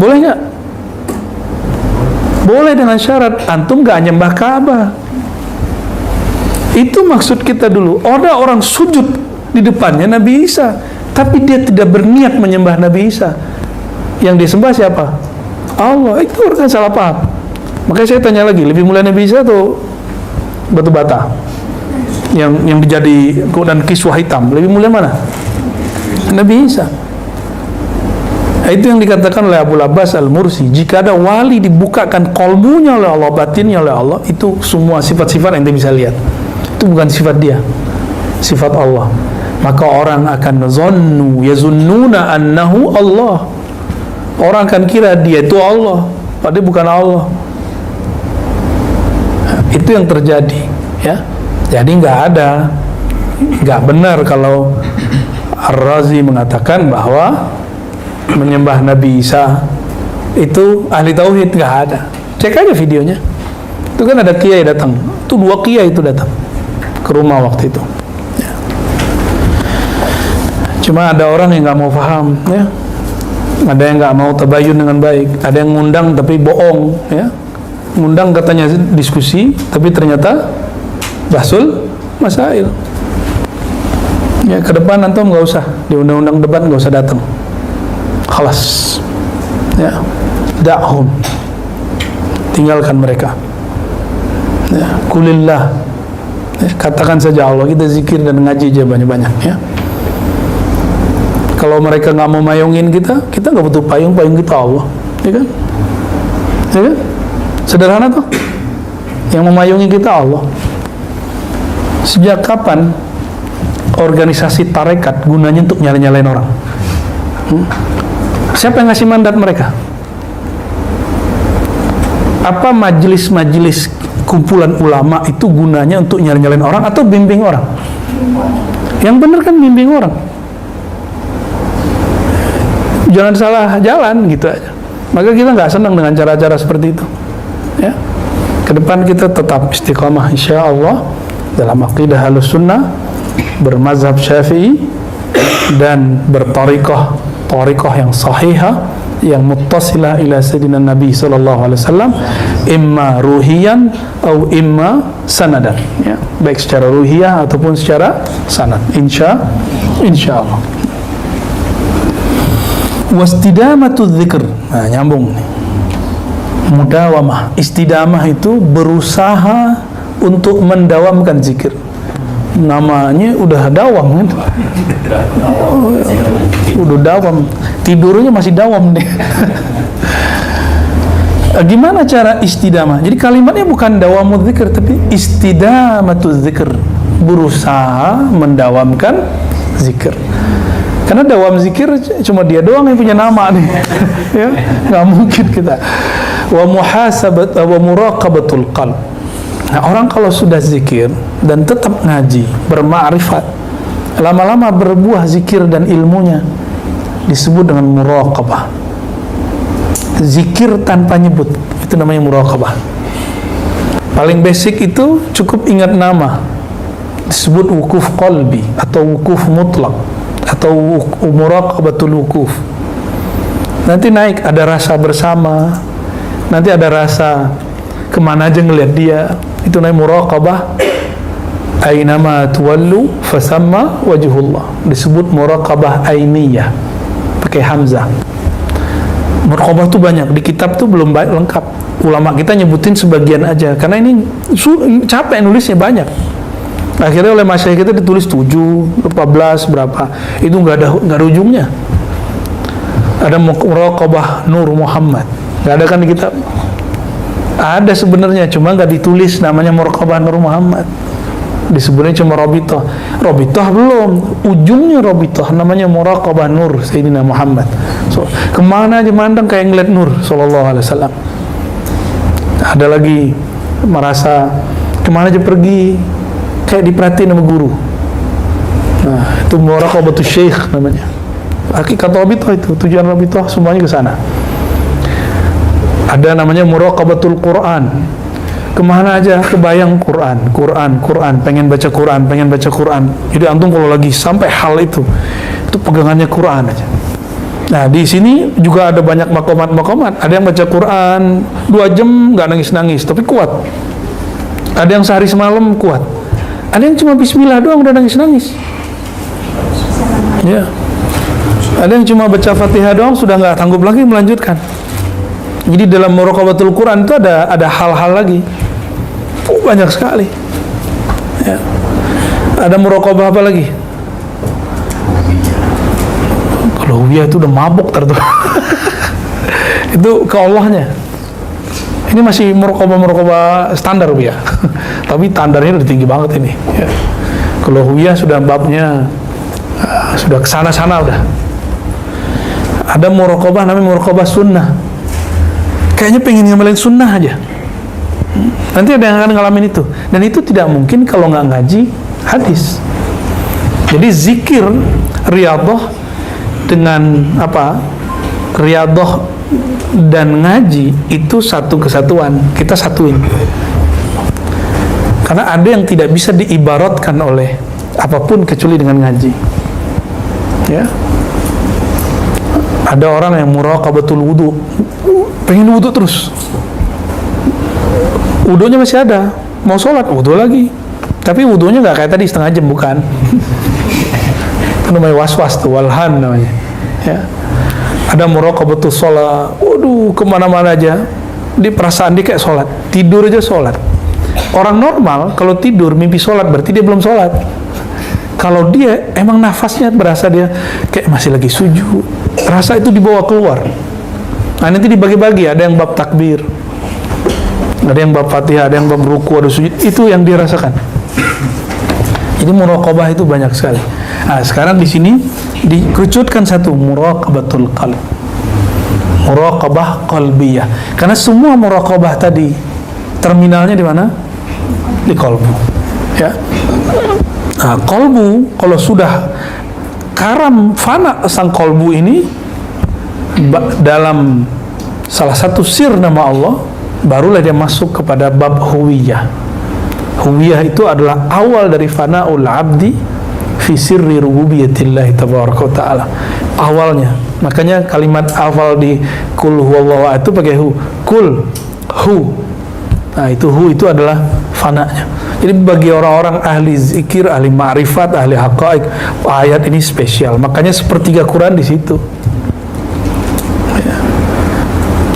Boleh nggak? Boleh dengan syarat antum nggak nyembah Ka'bah. Itu maksud kita dulu. Ada orang sujud di depannya Nabi Isa, tapi dia tidak berniat menyembah Nabi Isa. Yang disembah siapa? Allah. Itu orang salah paham. Makanya saya tanya lagi, lebih mulia Nabi Isa atau batu bata yang dijadi dan kiswah hitam? Lebih mulia mana? Nabi Isa. Itu yang dikatakan oleh Abu Abbas Al-Mursi, jika ada wali dibukakan kolbunya oleh Allah, batinnya oleh Allah, itu semua sifat-sifat yang dia bisa lihat. Itu bukan sifat dia, sifat Allah. Maka orang akan yazunnuna annahu Allah. Orang akan kira dia itu Allah, padahal bukan Allah. Itu yang terjadi, ya. Jadi nggak benar kalau Ar-Razi mengatakan bahwa menyembah Nabi Isa itu ahli tauhid. Nggak ada. Cek aja videonya. Itu kan ada kiai datang. Itu 2 kiai itu datang ke rumah waktu itu. Ya. Cuma ada orang yang nggak mau paham, ya. Ada yang nggak mau tabayun dengan baik. Ada yang ngundang tapi bohong, ya. Ngundang katanya diskusi, tapi ternyata bahsul masail. Ya, ke depan antum nggak usah di undang-undang debat, nggak usah datang. Khalas. Ya, da'hum. Tinggalkan mereka. Ya, kulillah. Ya, katakan saja Allah, kita zikir dan ngaji aja banyak-banyak, ya. Kalau mereka nggak mau mayungin kita nggak butuh payung kita Allah, ya kan? Ya kan? Sederhana tuh. Yang memayungi kita Allah. Sejak kapan organisasi tarekat gunanya untuk nyalain orang? Siapa yang ngasih mandat mereka? Apa majelis-majelis kumpulan ulama itu gunanya untuk nyalain orang atau bimbing orang? Yang benar kan bimbing orang. Jangan salah jalan gitu aja. Maka kita nggak senang dengan cara-cara seperti itu. Ya, ke depan kita tetap istiqamah insyaallah dalam aqidah Ahlussunnah, bermazhab Syafi'i dan bertariqah yang sahihah yang muttasilah ila sayyidina Nabi sallallahu alaihi wasallam, imma ruhiyan atau imma sanadan, ya, baik secara ruhiyah ataupun secara sanad, insyaallah. Wastidamatu dzikr. Nah, nyambung nih. Mudawamah. Istidamah itu berusaha untuk mendawamkan zikir. Namanya udah dawam kan? Udah dawam. Tidurnya masih dawam nih. Gimana cara istidamah? Jadi kalimatnya bukan dawamul zikir, tapi istidamatul zikir. Berusaha mendawamkan zikir. Karena dawam zikir cuma dia doang yang punya nama nih. Ya, nggak mungkin kita. Wa muhasabat wa muraqabatul qalb. Nah, orang kalau sudah zikir dan tetap ngaji, bermakrifat, lama-lama berbuah zikir dan ilmunya, disebut dengan muraqabah. Zikir tanpa nyebut, itu namanya muraqabah. Paling basic itu cukup ingat nama, disebut wukuf qalbi atau wukuf mutlak atau muraqabatul wukuf. Nanti naik, ada rasa bersama, nanti ada rasa kemana aja ngeliat dia, itu namanya muraqabah. Ainama tuwallu fasamma wajhullah, disebut muraqabah ainiyah pakai hamzah. Muraqabah itu banyak, di kitab tuh belum lengkap, ulama kita nyebutin sebagian aja karena ini capek nulisnya banyak. Akhirnya oleh masyayikh kita ditulis 7, 14 berapa, itu nggak ada ujungnya. Ada muraqabah Nur Muhammad, nggak ada kan di kitab. Ada sebenarnya, cuma nggak ditulis namanya muraqabah Nur Muhammad, disebutnya cuma Robitoh. Robitoh belum, ujungnya Robitoh, namanya muraqabah Nur Sayyidina Muhammad. So, kemana aja mandang kayak ngeliat Nur Sallallahu Alaihi Wasallam. Ada lagi merasa kemana aja pergi kayak diperhatiin sama guru. Nah, itu muraqabatul syekh namanya. Hakikat Robitoh itu, tujuan Robitoh semuanya ke sana. Ada namanya muraqabatul Quran. Kemana aja kebayang Quran, pengen baca Quran. Jadi antum kalau lagi sampai hal itu pegangannya Quran aja. Nah, di sini juga ada banyak makomat. Ada yang baca Quran 2 jam nggak nangis-nangis, tapi kuat. Ada yang sehari semalam kuat. Ada yang cuma bismillah doang udah nangis-nangis. Ya. Ada yang cuma baca Fatihah doang sudah nggak sanggup lagi melanjutkan. Jadi dalam muraqabatul Quran itu ada hal-hal lagi. Banyak sekali. Ya. Ada muraqabah apa lagi? Kalau dia itu udah mabuk tertuh. Itu ke Allahnya. Ini masih muraqabah standar ya. Tapi standarnya udah tinggi banget ini. Ya. Kalau huya sudah babnya sudah kesana-sana udah. Ada muraqabah namanya muraqabah sunnah. Kayaknya pengen ngamalin sunnah aja. Nanti ada yang akan ngalamin itu. Dan itu tidak mungkin kalau nggak ngaji hadis. Jadi zikir riyadhah dengan apa? Riyadhah dan ngaji itu satu kesatuan. Kita satuin. Karena ada yang tidak bisa diibaratkan oleh apapun kecuali dengan ngaji. Ya. Ada orang yang muraqabatul wudu, pengen wudu terus. Wudunya masih ada, mau sholat wudu lagi, tapi wudunya nggak kayak tadi setengah jam, bukan. Itu namanya was-was tuh, walhan namanya. Ya. Ada muraqabatul sholat, waduh kemana-mana aja, di perasaan dia kayak sholat, tidur aja sholat. Orang normal kalau tidur mimpi sholat berarti dia belum sholat. Kalau dia emang nafasnya berasa dia kayak masih lagi sujud, rasa itu dibawa keluar. Nah nanti dibagi-bagi, ada yang bab takbir, ada yang bab Fatihah, ada yang bab ruku, ada sujud, itu yang dia rasakan. Jadi muraqabah itu banyak sekali. Nah sekarang di sini dikerucutkan satu, muraqabatul qalb, muraqabah qalbiyah. Karena semua muraqabah tadi terminalnya di mana? Di qalbu. Ya. Nah, qalbu kalau sudah karam fana sang qalbu ini dalam salah satu sir nama Allah, barulah dia masuk kepada bab huwiyah. Huwiyah itu adalah awal dari fana'ul abdi fi sirri rububiyyatillahi tabaraka wa ta'ala. Awalnya. Makanya kalimat awal di kul huwallahu ahad itu pakai hu. Kul hu. Nah, itu hu itu adalah fananya. Jadi bagi orang-orang ahli zikir, ahli ma'rifat, ahli haqa'iq, ayat ini spesial. Makanya sepertiga Quran di situ. Ya.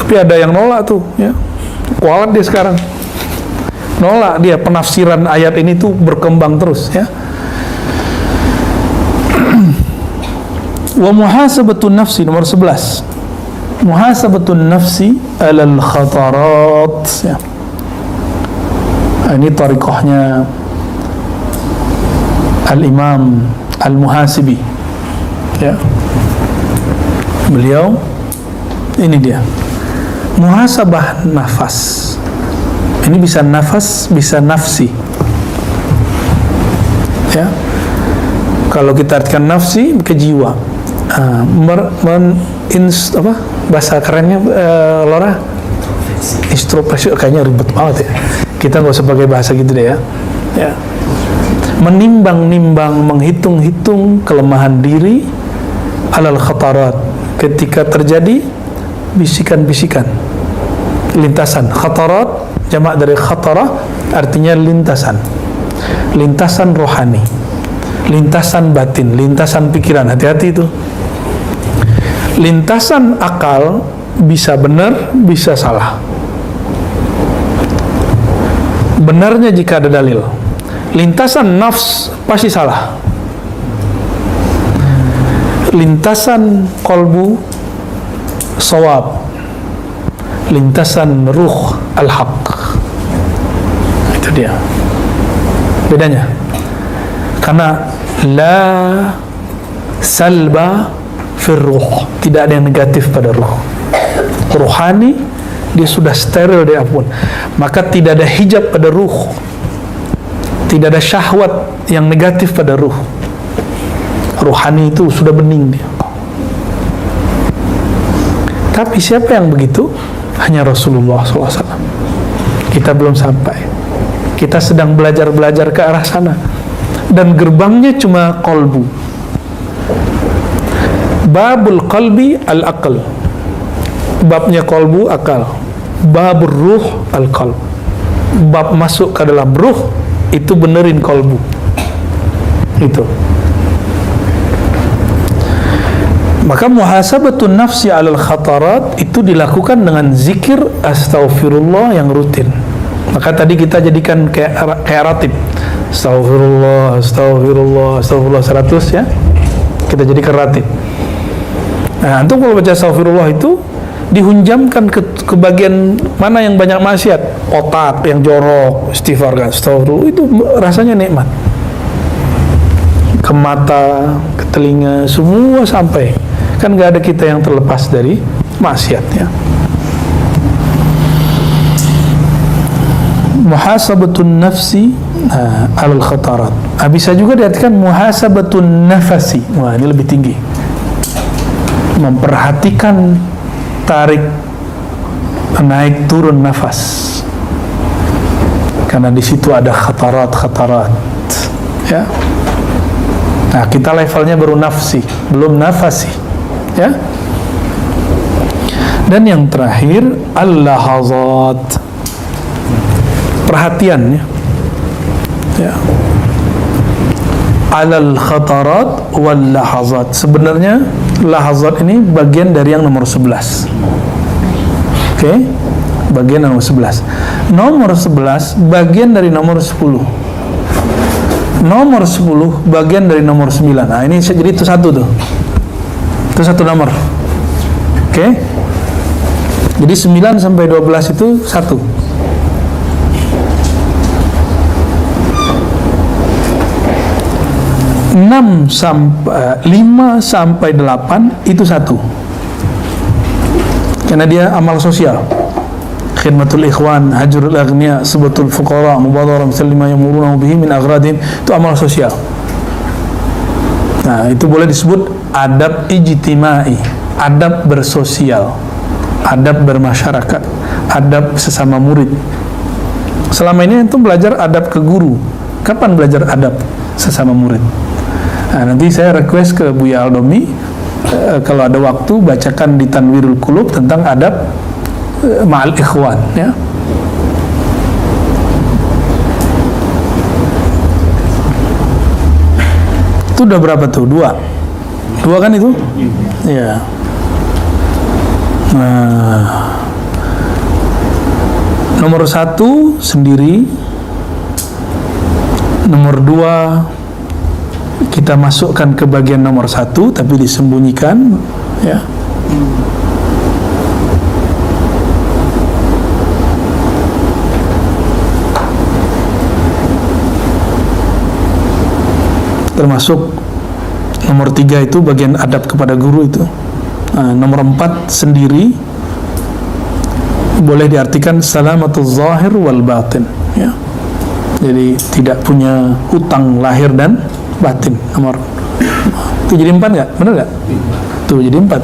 Tapi ada yang nolak tuh, ya. Kualat dia sekarang. Nolak dia, penafsiran ayat ini tuh berkembang terus, ya. Wa muhasabatun nafsi nomor 11. Muhasabatun nafsi alal khatarat, ya. Ini tariqahnya Al-Imam Al-Muhasibi. Ya. Beliau ini dia. Muhasabah nafas. Ini bisa nafas, bisa nafsi. Ya. Kalau kita artikan nafsi ke jiwa. Bahasa kerennya Lora, introspeksi, kayaknya ribet banget ya. Kita nggak usah pakai bahasa gitu deh ya. Ya. Menimbang-nimbang, menghitung-hitung kelemahan diri alal khatarat, ketika terjadi bisikan-bisikan, lintasan. Khatarat jamak dari khatarah, artinya lintasan, lintasan rohani, lintasan batin, lintasan pikiran. Hati-hati itu. Lintasan akal bisa benar, bisa salah. Benarnya jika ada dalil. Lintasan nafs pasti salah. Lintasan kolbu sawab. Lintasan ruh al-haq. Itu dia bedanya. Karena la salba fir ruh, tidak ada yang negatif pada ruh. Ruhani dia sudah steril dari apapun, maka tidak ada hijab pada ruh, tidak ada syahwat yang negatif pada ruh. Ruhani itu sudah bening dia. Tapi siapa yang begitu? Hanya Rasulullah SAW. Kita belum sampai. Kita sedang belajar ke arah sana. Dan gerbangnya cuma kolbu. Babul qalbi al-aql. Babnya kolbu akal. Babur ruh al-qalb. Bab masuk ke dalam ruh, itu benerin kolbu. Itu. Maka muhasabatun nafsi alal khatarat itu dilakukan dengan zikir astaghfirullah yang rutin. Maka tadi kita jadikan kayak ratib. Astaghfirullah, astaghfirullah, astaghfirullah 100 ya. Kita jadikan ratib. Nah, antum kalau baca astaghfirullah itu dihunjamkan ke bagian mana yang banyak maksiat, otak yang jorok, istighfar kan, astaghfirullah, itu rasanya nikmat. Ke mata, ke telinga, semua sampai. Kan nggak ada kita yang terlepas dari maksiat ya. Muhasabatun nafsi alal khatarat. Bisa juga diartikan muhasabatun nafasi. Wah, ini lebih tinggi. Memperhatikan tarik naik turun nafas. Karena di situ ada khatarat ya. Nah, kita levelnya baru nafsi, belum nafasi ya. Dan yang terakhir al-lahazat, perhatiannya ya. Alal khatarat wal lahazat. Sebenarnya lahazat ini bagian dari yang nomor 11. Oke? Bagian nomor 11. Nomor 11 bagian dari nomor 10. Nomor 10 bagian dari nomor 9. Nah, ini jadi itu satu tuh. Itu satu nomor. Oke? Jadi 9 sampai 12 itu satu. 5 sampai 8 itu satu. Karena dia amal sosial. Khidmatul ikhwan, hajrul aghniya, subatul fuqara, mubadharah lima yamuruna bihi min aghradihim, itu amal sosial. Nah, itu boleh disebut adab ijtimai, adab bersosial, adab bermasyarakat, adab sesama murid. Selama ini itu belajar adab ke guru. Kapan belajar adab sesama murid? Nah, nanti saya request ke Buya Aldomi, kalau ada waktu bacakan di Tanwirul Qulub tentang adab ma'al ikhwan ya. Itu udah berapa tuh? Dua kan itu? Ya. Nah, nomor 1 sendiri, nomor 2 kita masukkan ke bagian nomor 1 tapi disembunyikan ya. Termasuk Nomor 3 itu bagian adab kepada guru itu. Nomor 4 sendiri boleh diartikan salamatuz zahir wal batin, ya. Jadi tidak punya hutang lahir dan batin. Nomor itu jadi 4 nggak? Benar nggak? Tuh jadi 4.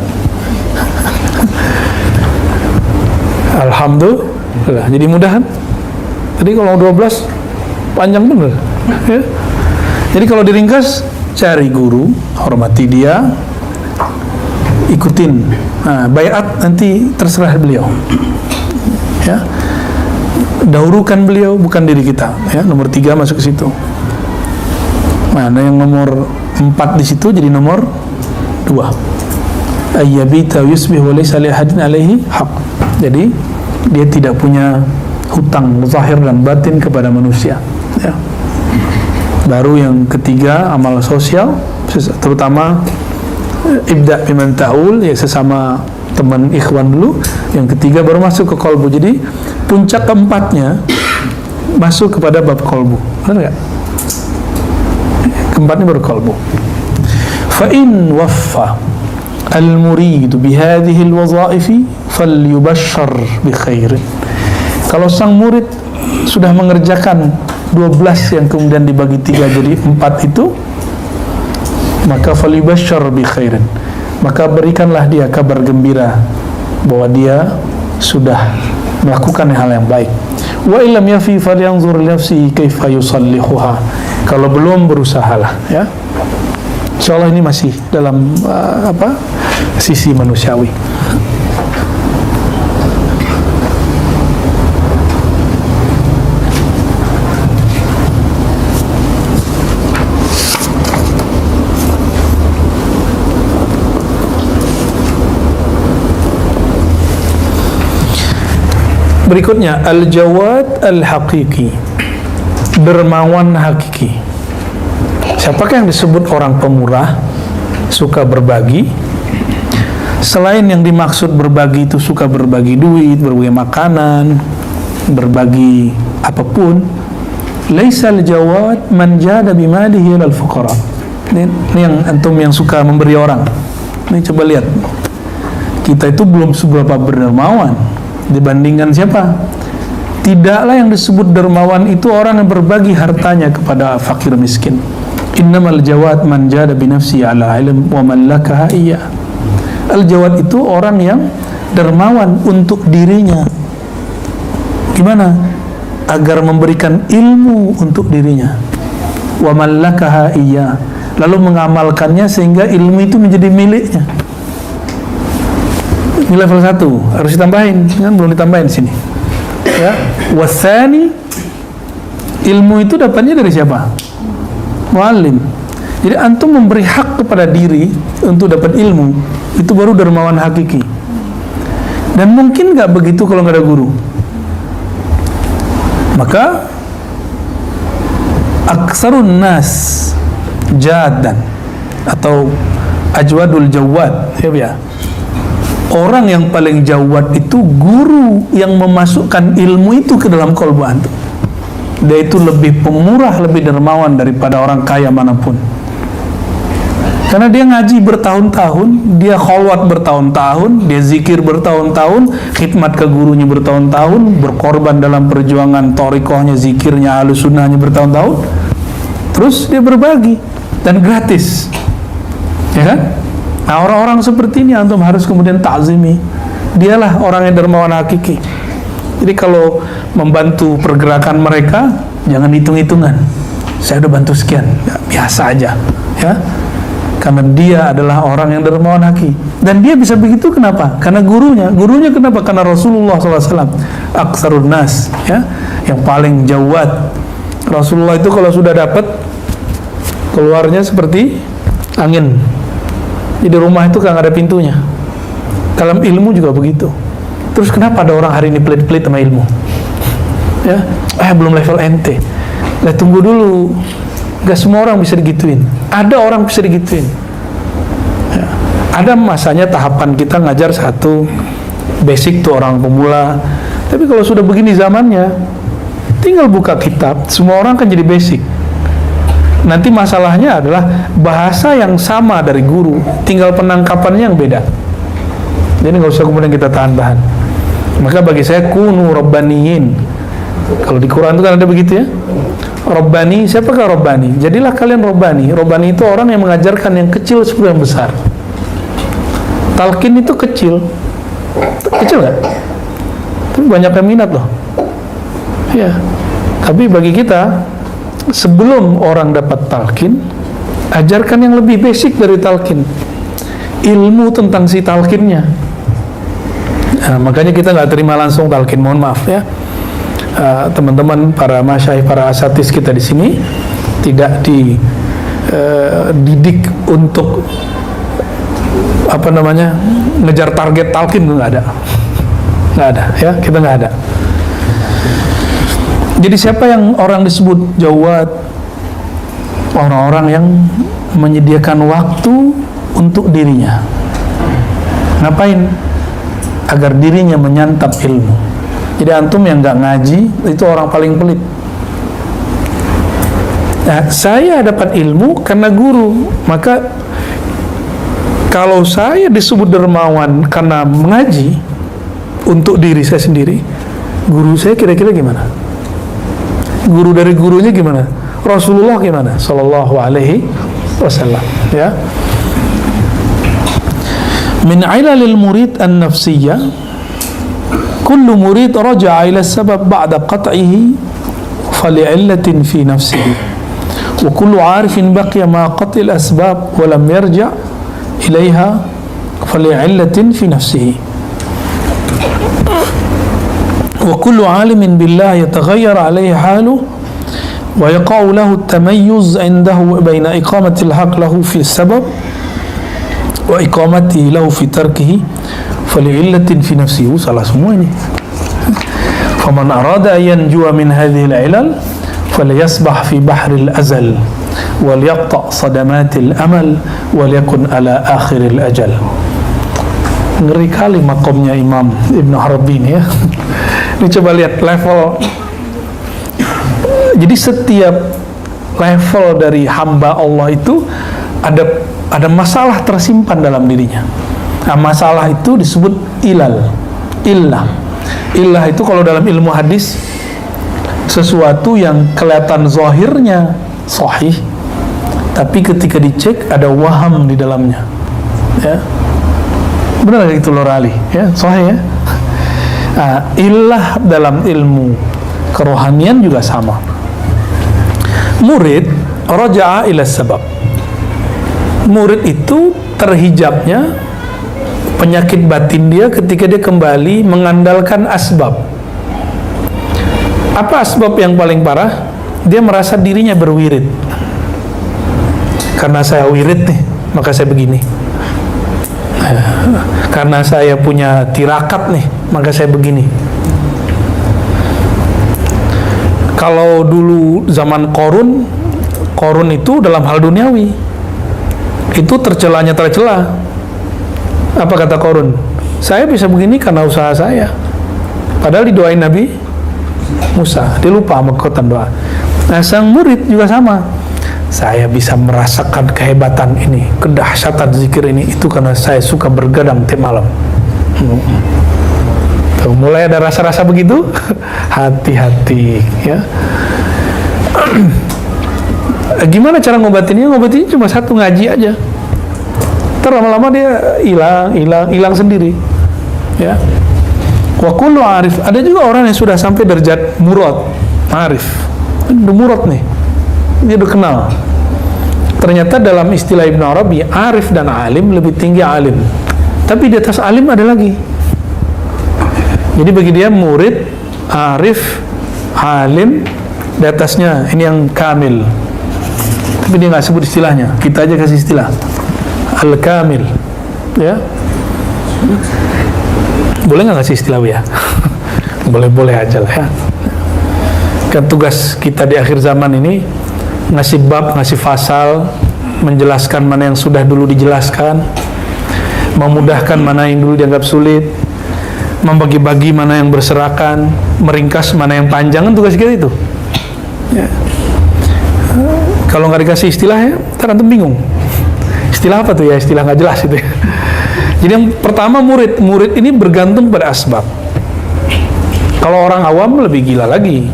Alhamdulillah. Jadi mudahan. Tadi kalau 12 panjang bener, ya. Jadi kalau diringkas, cari guru, hormati dia, ikutin. Baiat nanti terserah beliau, ya. Dahulukan beliau, bukan diri kita, ya. Nomor 3 masuk ke situ. Mana yang nomor 4 di situ jadi nomor 2. Ayyabita yusbih wa laysa li ahadin alaihi haq. Jadi dia tidak punya hutang zahir dan batin kepada manusia, ya. Baru yang ketiga amal sosial, terutama ibda biman ta'ul, ya, sesama teman ikhwan dulu. Yang ketiga baru masuk ke kolbu. Jadi puncak keempatnya masuk kepada bab kolbu. Benar nggak? Keempatnya baru kolbu. Fa in waffa al-muridu bihadhihi al-wadha'ifi falyubashshar bi khairin. Kalau sang murid sudah mengerjakan 12 yang kemudian dibagi 3 jadi 4 itu, maka falyubashshar bi khairin, maka berikanlah dia kabar gembira bahwa dia sudah melakukan hal yang baik. Wa illam yafi falyanzur li nafsihi kaifa yusallihuha. Kalau belum, berusahalah, ya. Insyaallah ini masih dalam sisi manusiawi. Berikutnya al-jawad al-haqiqi, dermawan hakiki. Siapakah yang disebut orang pemurah, suka berbagi? Selain yang dimaksud berbagi itu suka berbagi duit, berbagi makanan, berbagi apapun. Laisa al-jawad man jada bimalihi lil fuqara. Ini yang antum yang suka memberi orang. Ini coba lihat. Kita itu belum seberapa berdermawan dibandingkan siapa? Tidaklah yang disebut dermawan itu orang yang berbagi hartanya kepada fakir miskin. Innamal jawad man jada bi nafsi ala ilm wa man lakaha iya. Al jawad itu orang yang dermawan untuk dirinya. Gimana? Agar memberikan ilmu untuk dirinya. Wa man lakaha iya. Lalu mengamalkannya sehingga ilmu itu menjadi miliknya. Ini level 1, harus ditambahin, kan belum ditambahin di sini. Ya, wasani, ilmu itu dapatnya dari siapa? Muallim. Jadi antum memberi hak kepada diri untuk dapat ilmu, itu baru dermawan hakiki. Dan mungkin nggak begitu kalau nggak ada guru. Maka aksarun nas jadan atau ajwadul jawad, ya. Orang yang paling jawad itu guru yang memasukkan ilmu itu ke dalam qalbu antum. Dia itu lebih pemurah, lebih dermawan daripada orang kaya manapun. Karena dia ngaji bertahun-tahun, dia kholwat bertahun-tahun, dia zikir bertahun-tahun, khidmat ke gurunya bertahun-tahun, berkorban dalam perjuangan thariqahnya, zikirnya, ahlus sunnahnya bertahun-tahun. Terus dia berbagi dan gratis, ya kan? Nah, orang-orang seperti ini antum harus kemudian ta'zimi. Dialah orang yang dermawan hakiki. Jadi kalau membantu pergerakan mereka, jangan hitung-hitungan. Saya udah bantu sekian, ya, biasa aja, ya. Karena dia adalah orang yang dermawan hakiki. Dan dia bisa begitu kenapa? Karena gurunya. Gurunya kenapa? Karena Rasulullah SAW aksarun nas, ya, yang paling jawad. Rasulullah itu kalau sudah dapat, keluarnya seperti angin. Jadi rumah itu kan ada pintunya. Dalam ilmu juga begitu. Terus kenapa ada orang hari ini pelit-pelit sama ilmu? Ya, belum level ente. Nah, tunggu dulu. Gak semua orang bisa digituin. Ada orang bisa digituin. Ya. Ada masanya tahapan kita ngajar satu basic tuh orang pemula. Tapi kalau sudah begini zamannya, tinggal buka kitab, semua orang kan jadi basic. Nanti masalahnya adalah bahasa yang sama dari guru, tinggal penangkapannya yang beda. Jadi nggak usah kemudian kita tahan-tahan. Maka bagi saya kunu rabbaniyin. Kalau di Quran itu kan ada begitu ya. Rabbani, siapakah Rabbani? Jadilah kalian Rabbani. Rabbani itu orang yang mengajarkan yang kecil sebelum yang besar. Talqin itu kecil. Kecil nggak? Tapi banyak yang minat loh. Ya. Tapi bagi kita, sebelum orang dapat talqin, ajarkan yang lebih basic dari talqin. Ilmu tentang si talqinnya. Nah, makanya kita nggak terima langsung talqin, mohon maaf ya. Teman-teman para masyayikh, para asatis kita di sini tidak dididik untuk ngejar target talqin, nggak ada ya, kita nggak ada. Jadi siapa yang orang disebut jawad? Orang-orang yang menyediakan waktu untuk dirinya. Ngapain? Agar dirinya menyantap ilmu. Jadi antum yang nggak ngaji itu orang paling pelit. Nah, saya dapat ilmu karena guru. Maka kalau saya disebut dermawan karena mengaji untuk diri saya sendiri, guru saya kira-kira gimana? Guru dari gurunya gimana? Rasulullah gimana? Sallallahu alaihi wasallam. Ya. Min ilalil murid an-nafsiyah, kullu murid raja'a ila sabab ba'da qat'ihi fali'illatin fi nafsihi, wa kullu 'arifin baqiya ma qat'il asbab wa lam yarja' ilaiha fali'illatin fi nafsihi, wa kullu 'alimin billah yataghayyar 'alayhi haluhu wa yaqa'u lahu at-tamayyuz 'indahu bayna iqamati al-haqq lahu fi sabab wa iqamati lahu fi tarkihi fali'illatin fi nafsihi. Salah semua ini. Faman arada an yanjuwa min hadhihi al-'ilal falyasbah fi bahri al-azal wal yaqta' sadamati al-amal wal yakun ala akhir al-ajal. Ngeri kali makomnya Imam Ibn Arabi ini ya. Ini coba lihat level. Jadi setiap level dari hamba Allah itu ada masalah tersimpan dalam dirinya. Nah, masalah itu disebut illah. Illah itu kalau dalam ilmu hadis sesuatu yang kelihatan zahirnya sahih, tapi ketika dicek ada waham di dalamnya. Ya. Benar itu Lor Ali, ya, sahih ya. Nah, illah dalam ilmu kerohanian juga sama. Murid raja'a ila sabab. Murid itu terhijabnya penyakit batin dia ketika dia kembali mengandalkan asbab. Apa asbab yang paling parah? Dia merasa dirinya berwirid. Karena saya wirid nih, maka saya begini. Karena saya punya tirakat nih, maka saya begini. Kalau dulu zaman Korun itu dalam hal duniawi, itu tercela. Apa kata Korun? Saya bisa begini karena usaha saya. Padahal didoain Nabi Musa, dia lupa sama kekuatan doa. Nah, sang murid juga sama. Saya bisa merasakan kehebatan ini, kedahsyatan zikir ini, itu karena saya suka bergadang tiap malam. Tuh, mulai ada rasa-rasa begitu, hati-hati ya. Gimana cara ngobatinnya? Ngobatinnya cuma satu, ngaji aja. Ntar lama-lama dia hilang sendiri. Ya. Wa kullu arif, ada juga orang yang sudah sampai derajat murad, arif. Udah murad nih. Dia udah kenal. Ternyata dalam istilah Ibn Arabi, arif dan alim lebih tinggi alim. Tapi di atas alim ada lagi. Jadi bagi dia murid, arif, alim, di atasnya ini yang kamil. Tapi dia nggak sebut istilahnya. Kita aja kasih istilah al-kamil, ya. Boleh nggak kasih istilah ya? Boleh aja lah ya. Kan tugas kita di akhir zaman ini ngasih bab, ngasih fasal, menjelaskan mana yang sudah dulu dijelaskan, memudahkan mana yang dulu dianggap sulit, membagi-bagi mana yang berserakan, meringkas mana yang panjang, kan tugas kita itu. Ya. Kalau nggak dikasih istilahnya, ntar antum bingung. Istilah apa tuh ya? Istilah nggak jelas itu ya. Jadi yang pertama murid ini bergantung pada asbab. Kalau orang awam lebih gila lagi.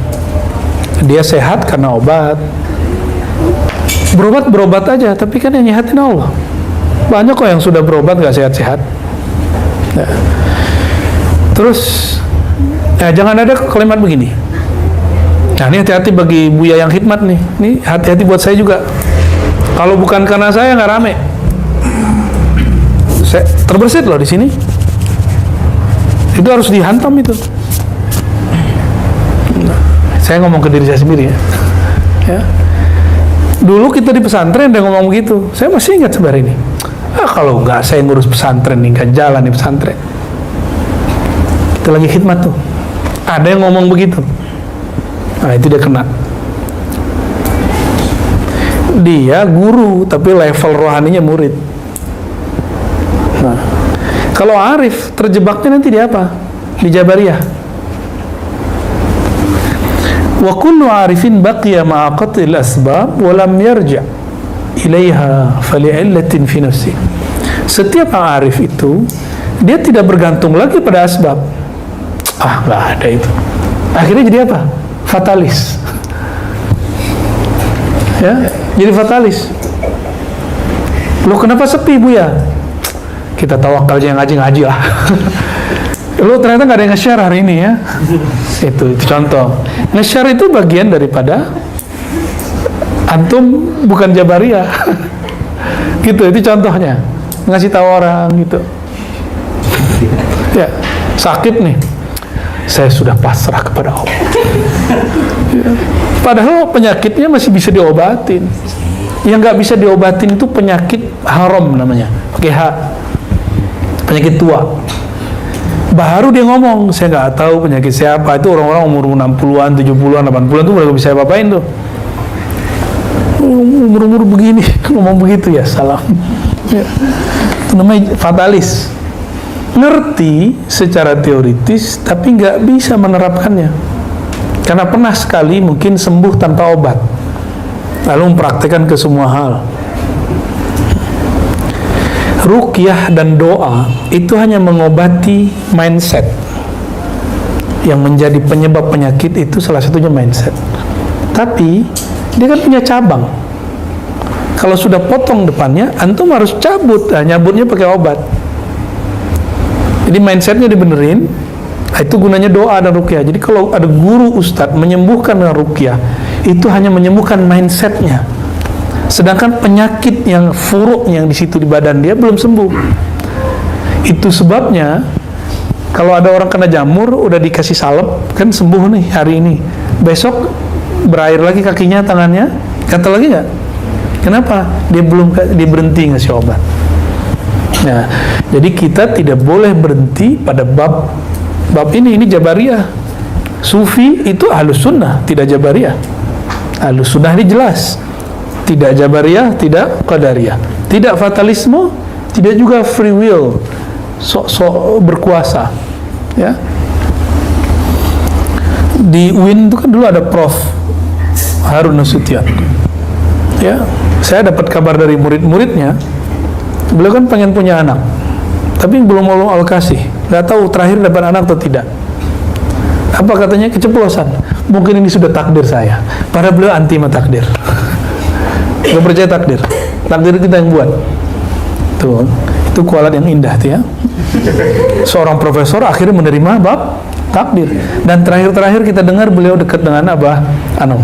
Dia sehat karena obat. Berobat aja, tapi kan yang nyehatin Allah. Banyak kok yang sudah berobat nggak sehat-sehat. Nah. Terus, jangan ada kalimat begini. Nah, ini hati-hati bagi Buya yang khidmat nih. Ini hati-hati buat saya juga. Kalau bukan karena saya nggak rame. Saya terbersit loh di sini. Itu harus dihantam itu. Nah, saya ngomong ke diri saya sendiri ya. Ya. Dulu kita di pesantren udah ngomong begitu. Saya masih ingat sebenarnya ini. Kalau nggak saya ngurus pesantren nih, nggak jalan di pesantren. Kita lagi khidmat tuh. Ada yang ngomong begitu. Nah, itu dia kena. Dia guru, tapi level rohaninya murid. Nah, kalau Arif, terjebaknya nanti di apa? Di Jabariyah. Wa kullu arifin baqiya ma'a qat'il asbab wa lam yarja' ilaiha fali'illatin fi nafsi. Setiap arif itu dia tidak bergantung lagi pada asbab. Nggak ada itu. Akhirnya jadi apa? Fatalis. Ya, jadi fatalis. Loh, kenapa sepi Buya? Kita tawakal aja, ngaji lah. Lu ternyata nggak ada yang nge-share hari ini ya. Itu contoh. Nge-share itu bagian daripada antum bukan Jabariyah. Gitu, itu contohnya. Ngasih tahu orang gitu. Ya, sakit nih. Saya sudah pasrah kepada Allah. Ya. Padahal penyakitnya masih bisa diobatin. Yang nggak bisa diobatin itu penyakit haram namanya. Pakai H. Penyakit tua. Baru dia ngomong, saya nggak tahu penyakit siapa. Itu orang-orang umur 60-an, 70-an, 80-an tuh udah bisa apa-apain tuh. Umur-umur begini ngomong begitu ya, salam. Ya. Itu namanya fatalis. Ngerti secara teoritis, tapi nggak bisa menerapkannya. Karena pernah sekali mungkin sembuh tanpa obat, lalu mempraktekkan ke semua hal. Ruqyah dan doa itu hanya mengobati mindset. Yang menjadi penyebab penyakit itu salah satunya mindset. Tapi dia kan punya cabang. Kalau sudah potong depannya, antum harus cabut. Nyabutnya pakai obat. Jadi mindsetnya dibenerin. Itu gunanya doa dan ruqyah. Jadi kalau ada guru ustadz menyembuhkan dengan ruqyah, itu hanya menyembuhkan mindsetnya. Sedangkan penyakit yang furuk yang di situ di badan dia belum sembuh. Itu sebabnya kalau ada orang kena jamur udah dikasih salep kan sembuh nih hari ini, besok berair lagi kakinya, tangannya, gatal lagi nggak? Kenapa? Dia berhenti ngasih obat. Nah, jadi kita tidak boleh berhenti pada bab ini Jabariyah. Sufi itu Ahlus Sunnah, tidak Jabariyah. Ahlus Sunnah ini jelas. Tidak Jabariyah, tidak Qadariyah, tidak fatalisme, tidak juga free will, sok-sok berkuasa. Ya. Di UIN itu kan dulu ada Prof. Harun Nasution. Ya, saya dapat kabar dari murid-muridnya, beliau kan pengen punya anak, tapi belum mau alokasi, nggak tahu terakhir dapat anak atau tidak. Apa katanya? Keceplosan. Mungkin ini sudah takdir saya. Padahal beliau anti takdir. Gak percaya takdir. Takdir kita yang buat. Tuh, itu kualat yang indah tuh ya. Seorang profesor akhirnya menerima bab takdir. Dan terakhir kita dengar beliau dekat dengan Abah Anom.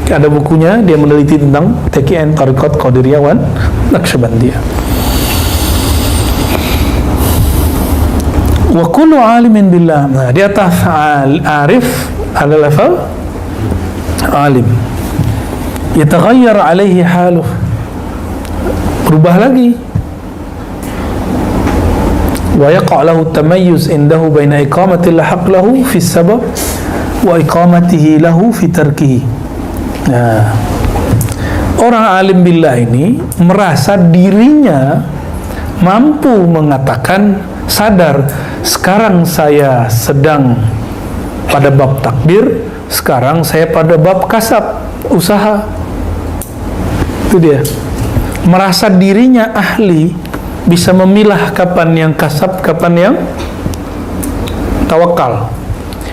Ada bukunya, dia meneliti tentang TKN Tariqat Qadiriyah wan Naqsyabandiyah. Wa kullu alimin billah. Nah, di atas arif ada level alim. Yataghayyar alaihi haluh, berubah lagi. Wa yaqa' lahu tamayyuz indahu baina iqamati al-haqq lahu fi sabab wa iqamatihi lahu fi tarkihi. Nah, orang alim billah ini merasa dirinya mampu mengatakan, sadar, sekarang saya sedang pada bab takdir, sekarang saya pada bab kasab, usaha. Itu dia. Merasa dirinya ahli, bisa memilah kapan yang kasab, kapan yang tawakal.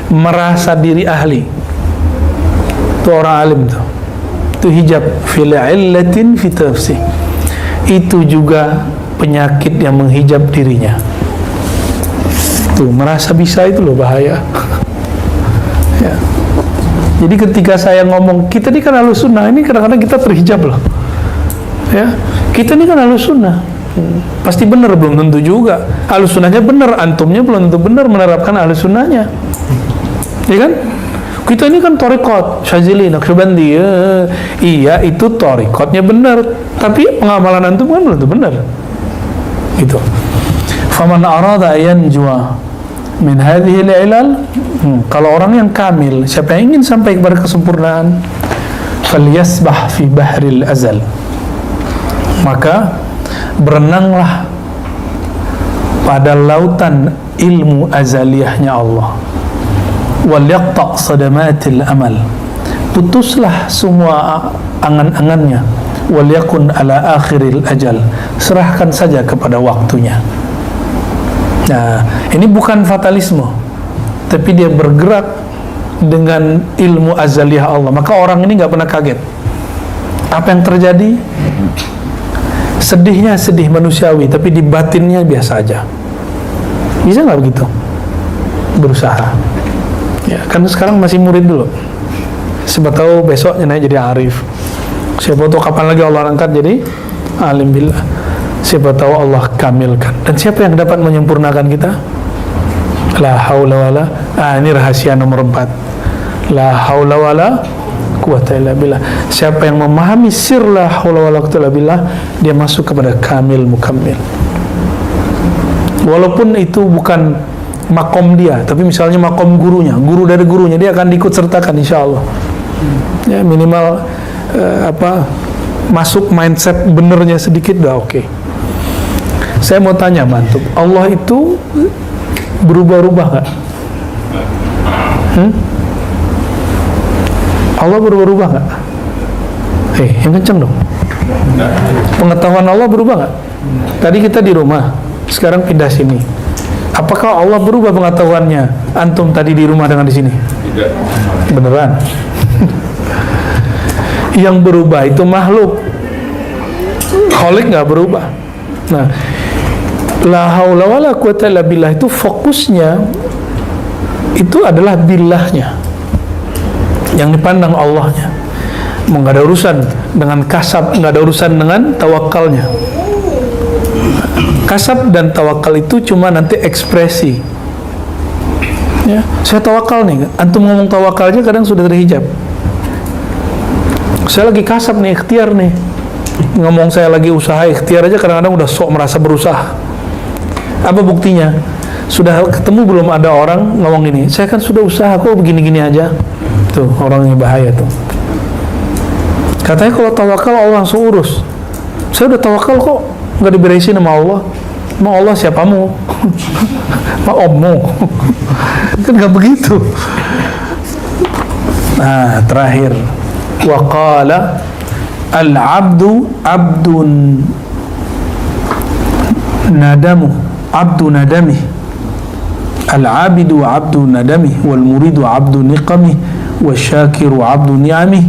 Merasa diri ahli. Itu orang alim tuh. Itu hijab fil illatin fi tafsih. Itu juga penyakit yang menghijab dirinya. Tuh, merasa bisa itu loh bahaya. Ya. Jadi ketika saya ngomong, kita ini kan Ahlus Sunnah, ini kadang-kadang kita terhijab loh. Ya, kita ini kan Ahlus Sunnah. Pasti benar, belum tentu juga. Ahlus Sunnahnya benar, antumnya belum tentu benar menerapkan Ahlus Sunnahnya. Ya kan? Kita ini kan thariqat, Syazili, Naqsyabandi. Iya, itu thariqatnya benar, tapi pengamalan antum kan belum tentu benar. Gitu. Faman arada yanjua min hadhihi al-ilal, kalau orang yang kamil, siapa yang ingin sampai kepada kesempurnaan, falyasbah fi bahril azal, maka berenanglah pada lautan ilmu azaliyahnya Allah. Wal yaqta' sadamatil amal, putuslah semua angan-angannya. Wal yakun ala akhiril ajal, serahkan saja kepada waktunya. Nah, ini bukan fatalisme, tapi dia bergerak dengan ilmu azaliyah Allah. Maka orang ini nggak pernah kaget. Apa yang terjadi? Sedihnya sedih manusiawi, tapi di batinnya biasa aja. Bisa nggak begitu? Berusaha. Ya, kan sekarang masih murid dulu. Siapa tahu besoknya naik jadi arif. Siapa tahu kapan lagi Allah angkat jadi alim billah. Siapa tahu Allah kamilkan. Dan siapa yang dapat menyempurnakan kita? La haula wala, ini rahasia nomor 4. La haula wala quwata illa billah. Siapa yang memahami sir la haula wala quwata illa billah, dia masuk kepada kamil mukammil. Walaupun itu bukan makom dia, tapi misalnya makom gurunya, guru dari gurunya, dia akan diikut sertakan insyaallah. Ya, minimal masuk mindset benernya sedikit udah oke. Saya mau tanya mantuk, Allah itu berubah-ubah nggak? Allah berubah-ubah nggak? Yang kenceng dong. Pengetahuan Allah berubah nggak? Tadi kita di rumah, sekarang pindah sini. Apakah Allah berubah pengetahuannya? Antum tadi di rumah dengan di sini? Tidak. Beneran? Yang berubah itu makhluk. Khalik nggak berubah. Nah, la haula wala quwata illa billah itu fokusnya itu adalah billahnya, yang dipandang Allahnya. Nggak ada urusan dengan kasab, nggak ada urusan dengan tawakalnya. Kasab dan tawakal itu cuma nanti ekspresi. Ya, saya tawakal nih. Antum ngomong tawakalnya kadang sudah terhijab. Saya lagi kasab nih, ikhtiar nih. Ngomong saya lagi usaha, ikhtiar aja kadang-kadang udah sok merasa berusaha. Apa buktinya? Sudah ketemu belum ada orang ngomong gini, saya kan sudah usaha kok begini-gini aja. Tuh, orang yang bahaya tuh. Katanya kalau tawakal Allah langsung urus. Saya udah tawakal kok, nggak diberesin sama Allah. Mau Allah siapamu? Mau ommu? Kan nggak begitu. Nah, terakhir, waqala al-abdu abdun nadamu, abdu nadami, al-abidu abdu nadami, wal muridu abdu niqami, wal syakiru abdu ni'ami,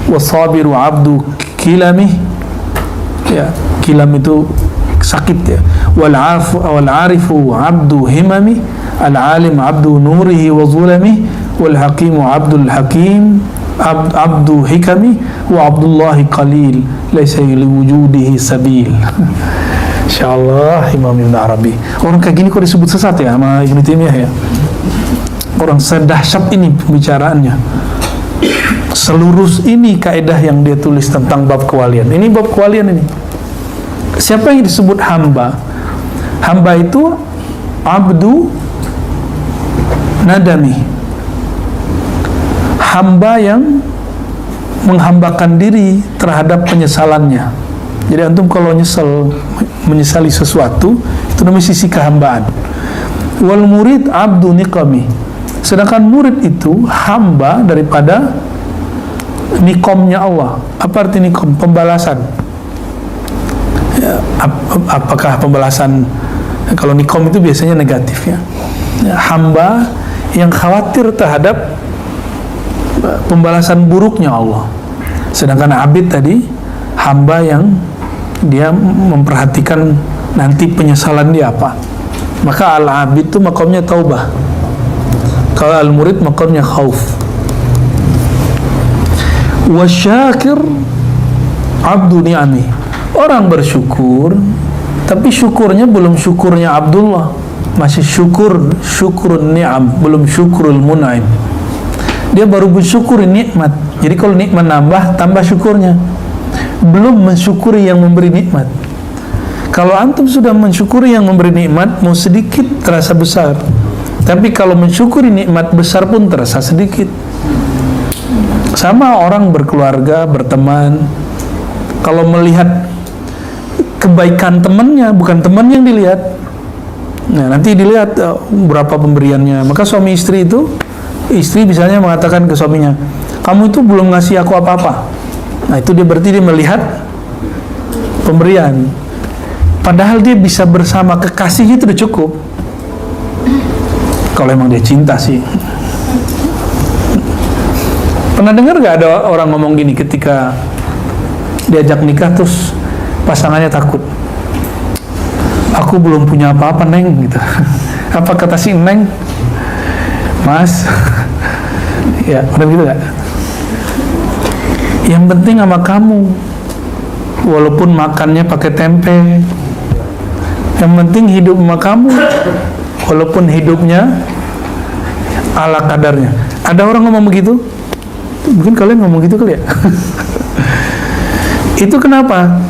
wal sabiru abdu kilami. Ya, kilam itu sakit ya. Wal arifu abdu himami, al alim abdu nurihi wa zulami, wal hakimu abdul hakim, abdu hikami, wa abdullahi qalil laysa li wujudihi sabil. Insyaallah Imam Ibn Arabi. Orang kayak gini kok disebut sesat ya sama Ibnu Taimiyah ya. Orang sedahsyat ini pembicaraannya. Selurus ini kaidah yang dia tulis tentang bab kewalian. Ini bab kewalian ini. Siapa yang disebut hamba? Hamba itu abdu nadami. Hamba yang menghambakan diri terhadap penyesalannya. Jadi antum kalau menyesali sesuatu, itu namanya sisi kehambaan. Wal murid abdu niqami. Sedangkan murid itu hamba daripada nikomnya Allah. Apa arti nikom? Pembalasan. Ya, apakah pembalasan? Kalau nikom itu biasanya negatif ya. Hamba yang khawatir terhadap pembalasan buruknya Allah. Sedangkan abid tadi hamba yang dia memperhatikan nanti penyesalan dia apa. Maka al-abid itu makamnya taubah. Kalau al-murid makamnya khauf. Wasyakir abdu ni'ami. Orang bersyukur, tapi syukurnya belum syukurnya Abdullah, masih syukurun ni'am, belum syukurul mun'im. Dia baru bersyukur nikmat. Jadi kalau nikmat nambah, tambah syukurnya. Belum mensyukuri yang memberi nikmat. Kalau antum sudah mensyukuri yang memberi nikmat, mau sedikit terasa besar. Tapi kalau mensyukuri nikmat besar pun terasa sedikit. Sama orang berkeluarga, berteman. Kalau melihat kebaikan temannya, bukan teman yang dilihat. Nah, nanti dilihat berapa pemberiannya. Maka suami istri itu, istri misalnya mengatakan ke suaminya, kamu itu belum ngasih aku apa-apa. Nah, itu dia berarti dia melihat pemberian. Padahal dia bisa bersama kekasihnya itu udah cukup. Kalau emang dia cinta sih. Pernah dengar gak ada orang ngomong gini ketika diajak nikah terus pasangannya takut, aku belum punya apa-apa neng gitu. Apa kata si neng, mas? Ya udah gitu gak? Yang penting sama kamu, walaupun makannya pakai tempe. Yang penting hidup sama kamu, walaupun hidupnya ala kadarnya. Ada orang ngomong begitu? Mungkin kalian ngomong gitu kali ya. Itu kenapa?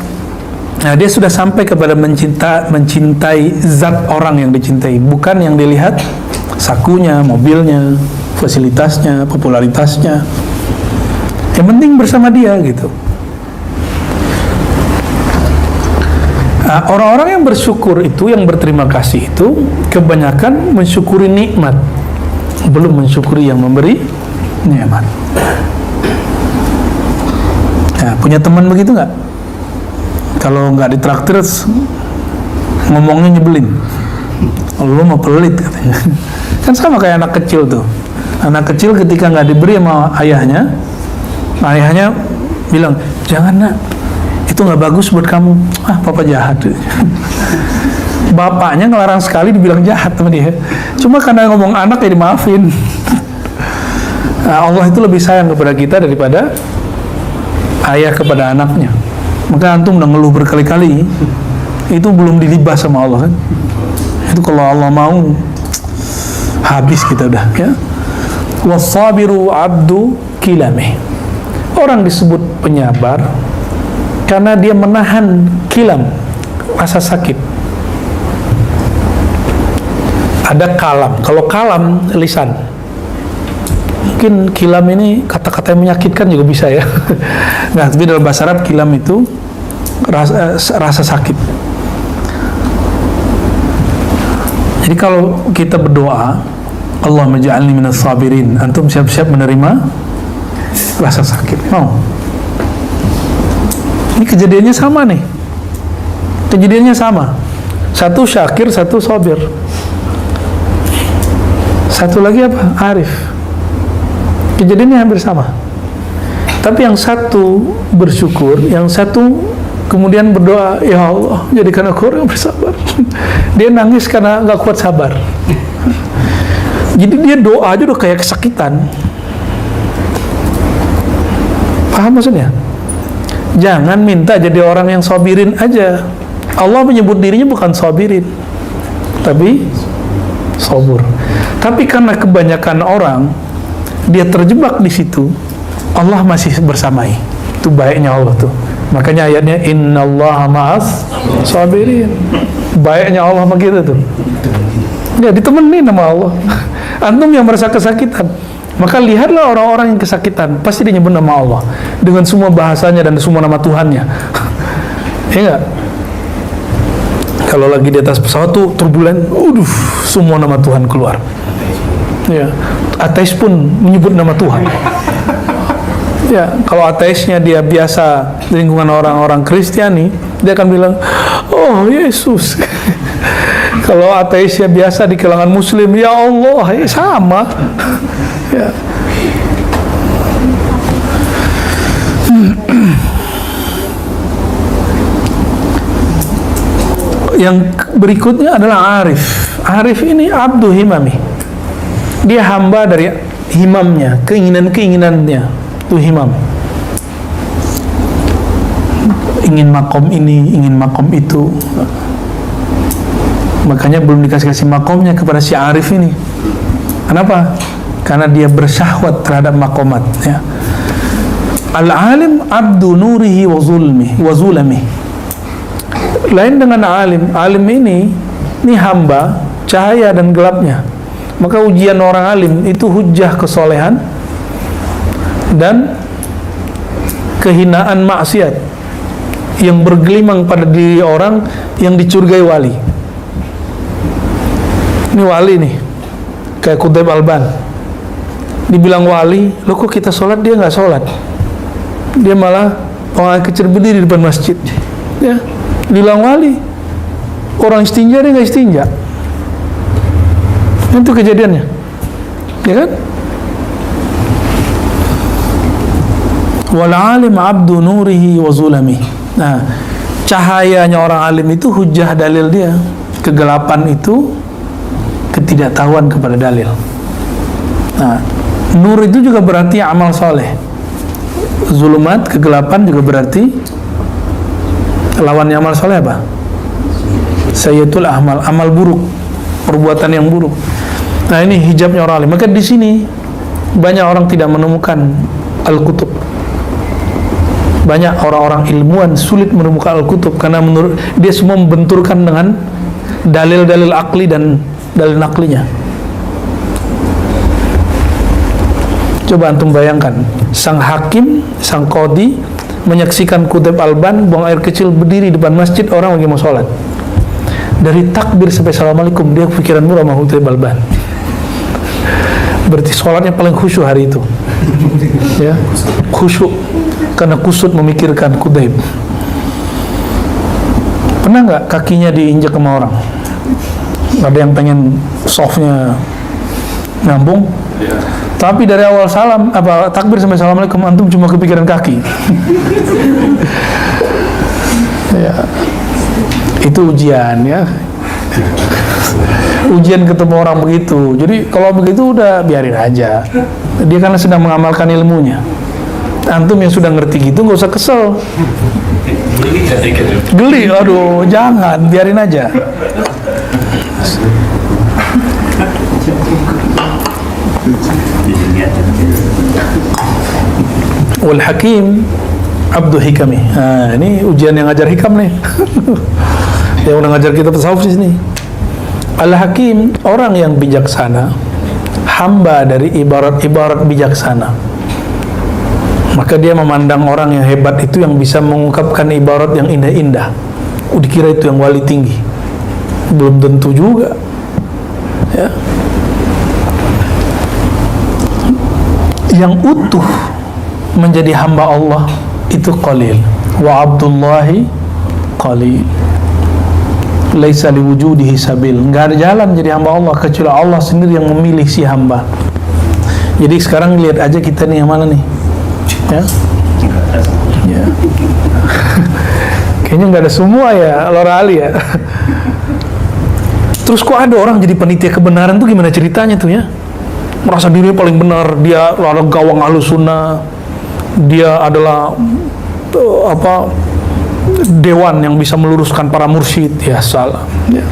Nah, dia sudah sampai kepada mencintai zat orang yang dicintai, bukan yang dilihat sakunya, mobilnya, fasilitasnya, popularitasnya. Yang penting bersama dia gitu. Nah, orang-orang yang bersyukur itu, yang berterima kasih itu, kebanyakan mensyukuri nikmat, belum mensyukuri yang memberi nikmat. Nah, punya teman begitu nggak? Kalau nggak ditraktir, ngomongnya nyebelin. Lu mau pelit katanya. Kan sama kayak anak kecil tuh. Anak kecil ketika nggak diberi sama ayahnya, ayahnya bilang, jangan nak, itu nggak bagus buat kamu. Ah, papa jahat. Bapaknya ngelarang sekali, dibilang jahat sama dia. Cuma karena ngomong anak ya dimaafin. Nah, Allah itu lebih sayang kepada kita daripada ayah kepada anaknya. Maka antum udah ngeluh berkali-kali, itu belum dilibas sama Allah kan. Itu kalau Allah mau, habis kita udah ya. Wasabiru abdu kilame. Orang disebut penyabar karena dia menahan kilam, rasa sakit. Ada kalam. Kalau kalam lisan. Mungkin kilam ini kata-kata yang menyakitkan juga bisa ya. Nah, tapi dalam bahasa Arab kilam itu rasa sakit. Jadi kalau kita berdoa, Allah maj'alni minas sabirin, antum siap-siap menerima rasa sakit. Mau? Ini kejadiannya sama nih. Kejadiannya sama. Satu syakir, satu sabir. Satu lagi apa? Arif. Kejadiannya hampir sama. Tapi yang satu bersyukur, yang satu kemudian berdoa, ya Allah, jadikan aku orang yang bersabar. Dia nangis karena nggak kuat sabar. Jadi dia doa aja udah kayak kesakitan. Paham maksudnya? Jangan minta jadi orang yang sabirin aja. Allah menyebut dirinya bukan sabirin, tapi sabur. Tapi karena kebanyakan orang dia terjebak di situ, Allah masih bersamai. Itu baiknya Allah tuh. Makanya ayatnya innallaha ma'as sabirin. Baiknya Allah begitu tuh. Ya ditemenin sama Allah. Antum yang merasa kesakitan, maka lihatlah orang-orang yang kesakitan, pasti dia nyebut nama Allah dengan semua bahasanya dan semua nama Tuhannya. Ya enggak? Kalau lagi di atas pesawat tuh turbulen, semua nama Tuhan keluar. Ya, ateis pun menyebut nama Tuhan. Ya, kalau ateisnya dia biasa di lingkungan orang-orang Kristiani, dia akan bilang, oh Yesus. Kalau ateisnya biasa di kalangan Muslim, ya Allah, ya sama. Ya. Yang berikutnya adalah arif. Arif ini abdu himami. Dia hamba dari himamnya, keinginan-keinginannya. Itu himam. Ingin makom ini, ingin makom itu. Makanya belum dikasih makomnya kepada si arif ini. Kenapa? Karena dia bersyahwat terhadap makomat. Ya. Al-alim abdu nurihi wa zulmi. Lain dengan alim. Alim ini hamba cahaya dan gelapnya. Maka ujian orang alim itu hujjah kesolehan dan kehinaan maksiat yang bergelimang pada diri orang yang dicurigai wali. Ini wali nih, kayak Qutb Alban, dibilang wali, lo kok kita sholat dia nggak sholat, dia malah orang kecil berdiri di depan masjid, ya, bilang wali, orang istinja dia nggak istinja, itu kejadiannya, ya kan? Wal alim abdu nurihi wa zulami. Nah, cahayanya orang alim itu hujjah dalil dia. Kegelapan itu ketidaktahuan kepada dalil. Nah, nur itu juga berarti amal soleh. Zulumat, kegelapan juga berarti lawannya amal soleh apa? Sayyitul amal, amal buruk, perbuatan yang buruk. Nah, ini hijabnya orang alim. Maka di sini banyak orang tidak menemukan al-kutub. Banyak orang-orang ilmuwan sulit menemukan al-kutub karena menurut dia semua membenturkan dengan dalil-dalil akli dan dalil naklinya. Coba antum bayangkan, sang hakim, sang qadhi menyaksikan Qutb Alban buang air kecil berdiri depan masjid, orang lagi mau sholat. Dari takbir sampai assalamualaikum dia pikiran murah sama Qutb Alban. Berarti sholatnya paling khusyuk hari itu. Ya, khusyuk karena kusut memikirkan Qutb. Pernah nggak kakinya diinjak sama orang? Ada yang pengen softnya nyambung, tapi dari awal salam takbir sampai assalamualaikum antum cuma kepikiran kaki. Ya, itu ujian ya. Ujian ketemu orang begitu. Jadi kalau begitu udah biarin aja. Dia karena sedang mengamalkan ilmunya. Antum yang sudah ngerti gitu nggak usah kesel. Geli, aduh jangan, biarin aja. Wal hakim abdu hikami. Nah, ini ujian yang ngajar hikam nih. Yang udah ngajar kita tasawuf di sini. Al hakim orang yang bijaksana, hamba dari ibarat-ibarat bijaksana. Maka dia memandang orang yang hebat itu yang bisa mengungkapkan ibarat yang indah-indah. Dikira itu yang wali tinggi. Belum tentu juga. Ya. Yang utuh menjadi hamba Allah itu qalil. Wa abdullahi qalil. Laisa liwujudihi sabil. Enggak ada jalan jadi hamba Allah kecuali Allah sendiri yang memilih si hamba. Jadi sekarang lihat aja kita nih yang mana nih? Ya. Ya. Kayaknya nggak ada semua ya, Lora Ali ya. Terus kok ada orang jadi panitia kebenaran tuh gimana ceritanya tuh ya? Merasa dirinya paling benar, dia adalah gawang Ahlussunnah, dia adalah dewan yang bisa meluruskan para mursyid, ya salah. Ya.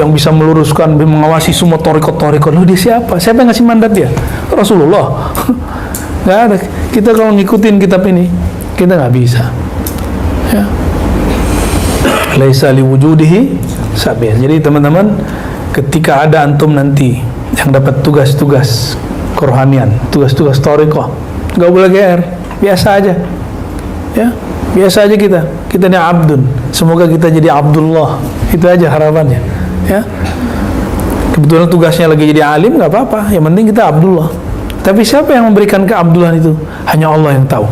Yang bisa meluruskan, mengawasi semua torikot-torikot. Loh dia siapa? Siapa yang ngasih mandat dia? Rasulullah. Nggak ada. Kita kalau ngikutin kitab ini, kita nggak bisa. Ya. Laisa liwujudihi sabil. Jadi teman-teman, ketika ada antum nanti yang dapat tugas-tugas kerohanian, tugas-tugas torikoh, nggak boleh GR, biasa aja. Ya, biasa aja kita. Kita ini abdun. Semoga kita jadi Abdullah. Itu aja harapannya. Ya. Kebetulan tugasnya lagi jadi alim, nggak apa-apa. Yang penting kita Abdullah. Tapi siapa yang memberikan keabdulan itu? Hanya Allah yang tahu.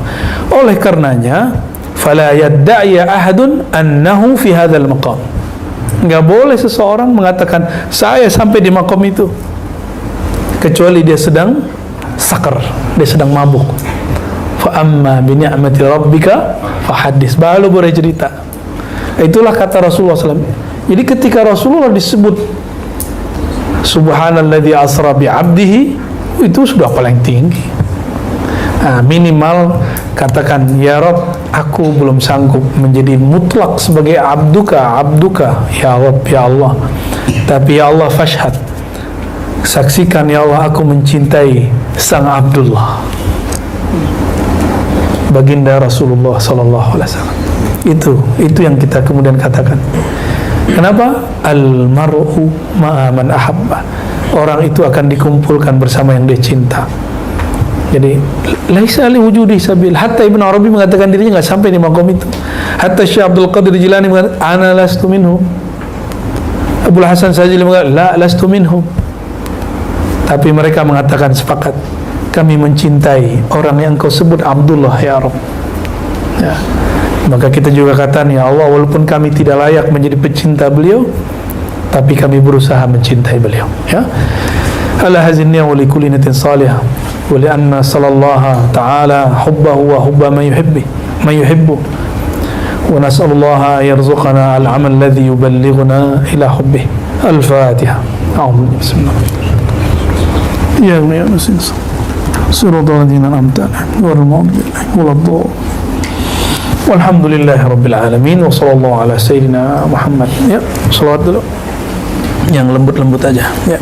Oleh karenanya, fala yadda'i ahadun annahu fi hadzal maqam. Enggak boleh seseorang mengatakan saya sampai di maqam itu, kecuali dia sedang sakar, dia sedang mabuk. Fa amma bi ni'mati rabbika fahaddits, baru boleh cerita. Itulah kata Rasulullah SAW. Jadi ketika Rasulullah disebut subhanalladzi asra bi 'abdihi, itu sudah paling tinggi. Nah, minimal katakan ya Rabb, aku belum sanggup menjadi mutlak sebagai abduka ya Rabb, ya Allah, tapi ya Allah fashhad, saksikan ya Allah, aku mencintai sang Abdullah, baginda Rasulullah sallallahu alaihi wasallam. Itu yang kita kemudian katakan. Kenapa? Al-mar'u ma'a man ahabba. Orang itu akan dikumpulkan bersama yang dia cinta. Jadi laisa li wujudi sabil. Hatta Ibnu Arabi mengatakan dirinya enggak sampai di maqam itu. Hatta Syekh Abdul Qadir Jilani mengatakan ana lastu minhum. Abdul Hasan Sajili mengatakan la lastu minhum. Tapi mereka mengatakan sepakat, kami mencintai orang yang kau sebut Abdullah ya Rabb. Ya. Maka kita juga katakan ya Allah, walaupun kami tidak layak menjadi pecinta beliau, tapi kami berusaha mencintai beliau. Ya. Ala hazinni wa li kulli niyatin salihah wa li anna sallallahu ta'ala hubbahu wa hubba man yuhibbu wa nas'alullaha yarzuqana al-amal alladhi yuballighuna ila hubbihi. Al-Fatiha. A'udzu billahi ya nasi siratal ladzina an'amta 'alaihim ghairil maghdubi 'alaihim waladdallin. Walhamdulillahi rabbil alamin wa sallallahu ala sayyidina Muhammad. Ya, salawat dulu yang lembut-lembut aja ya.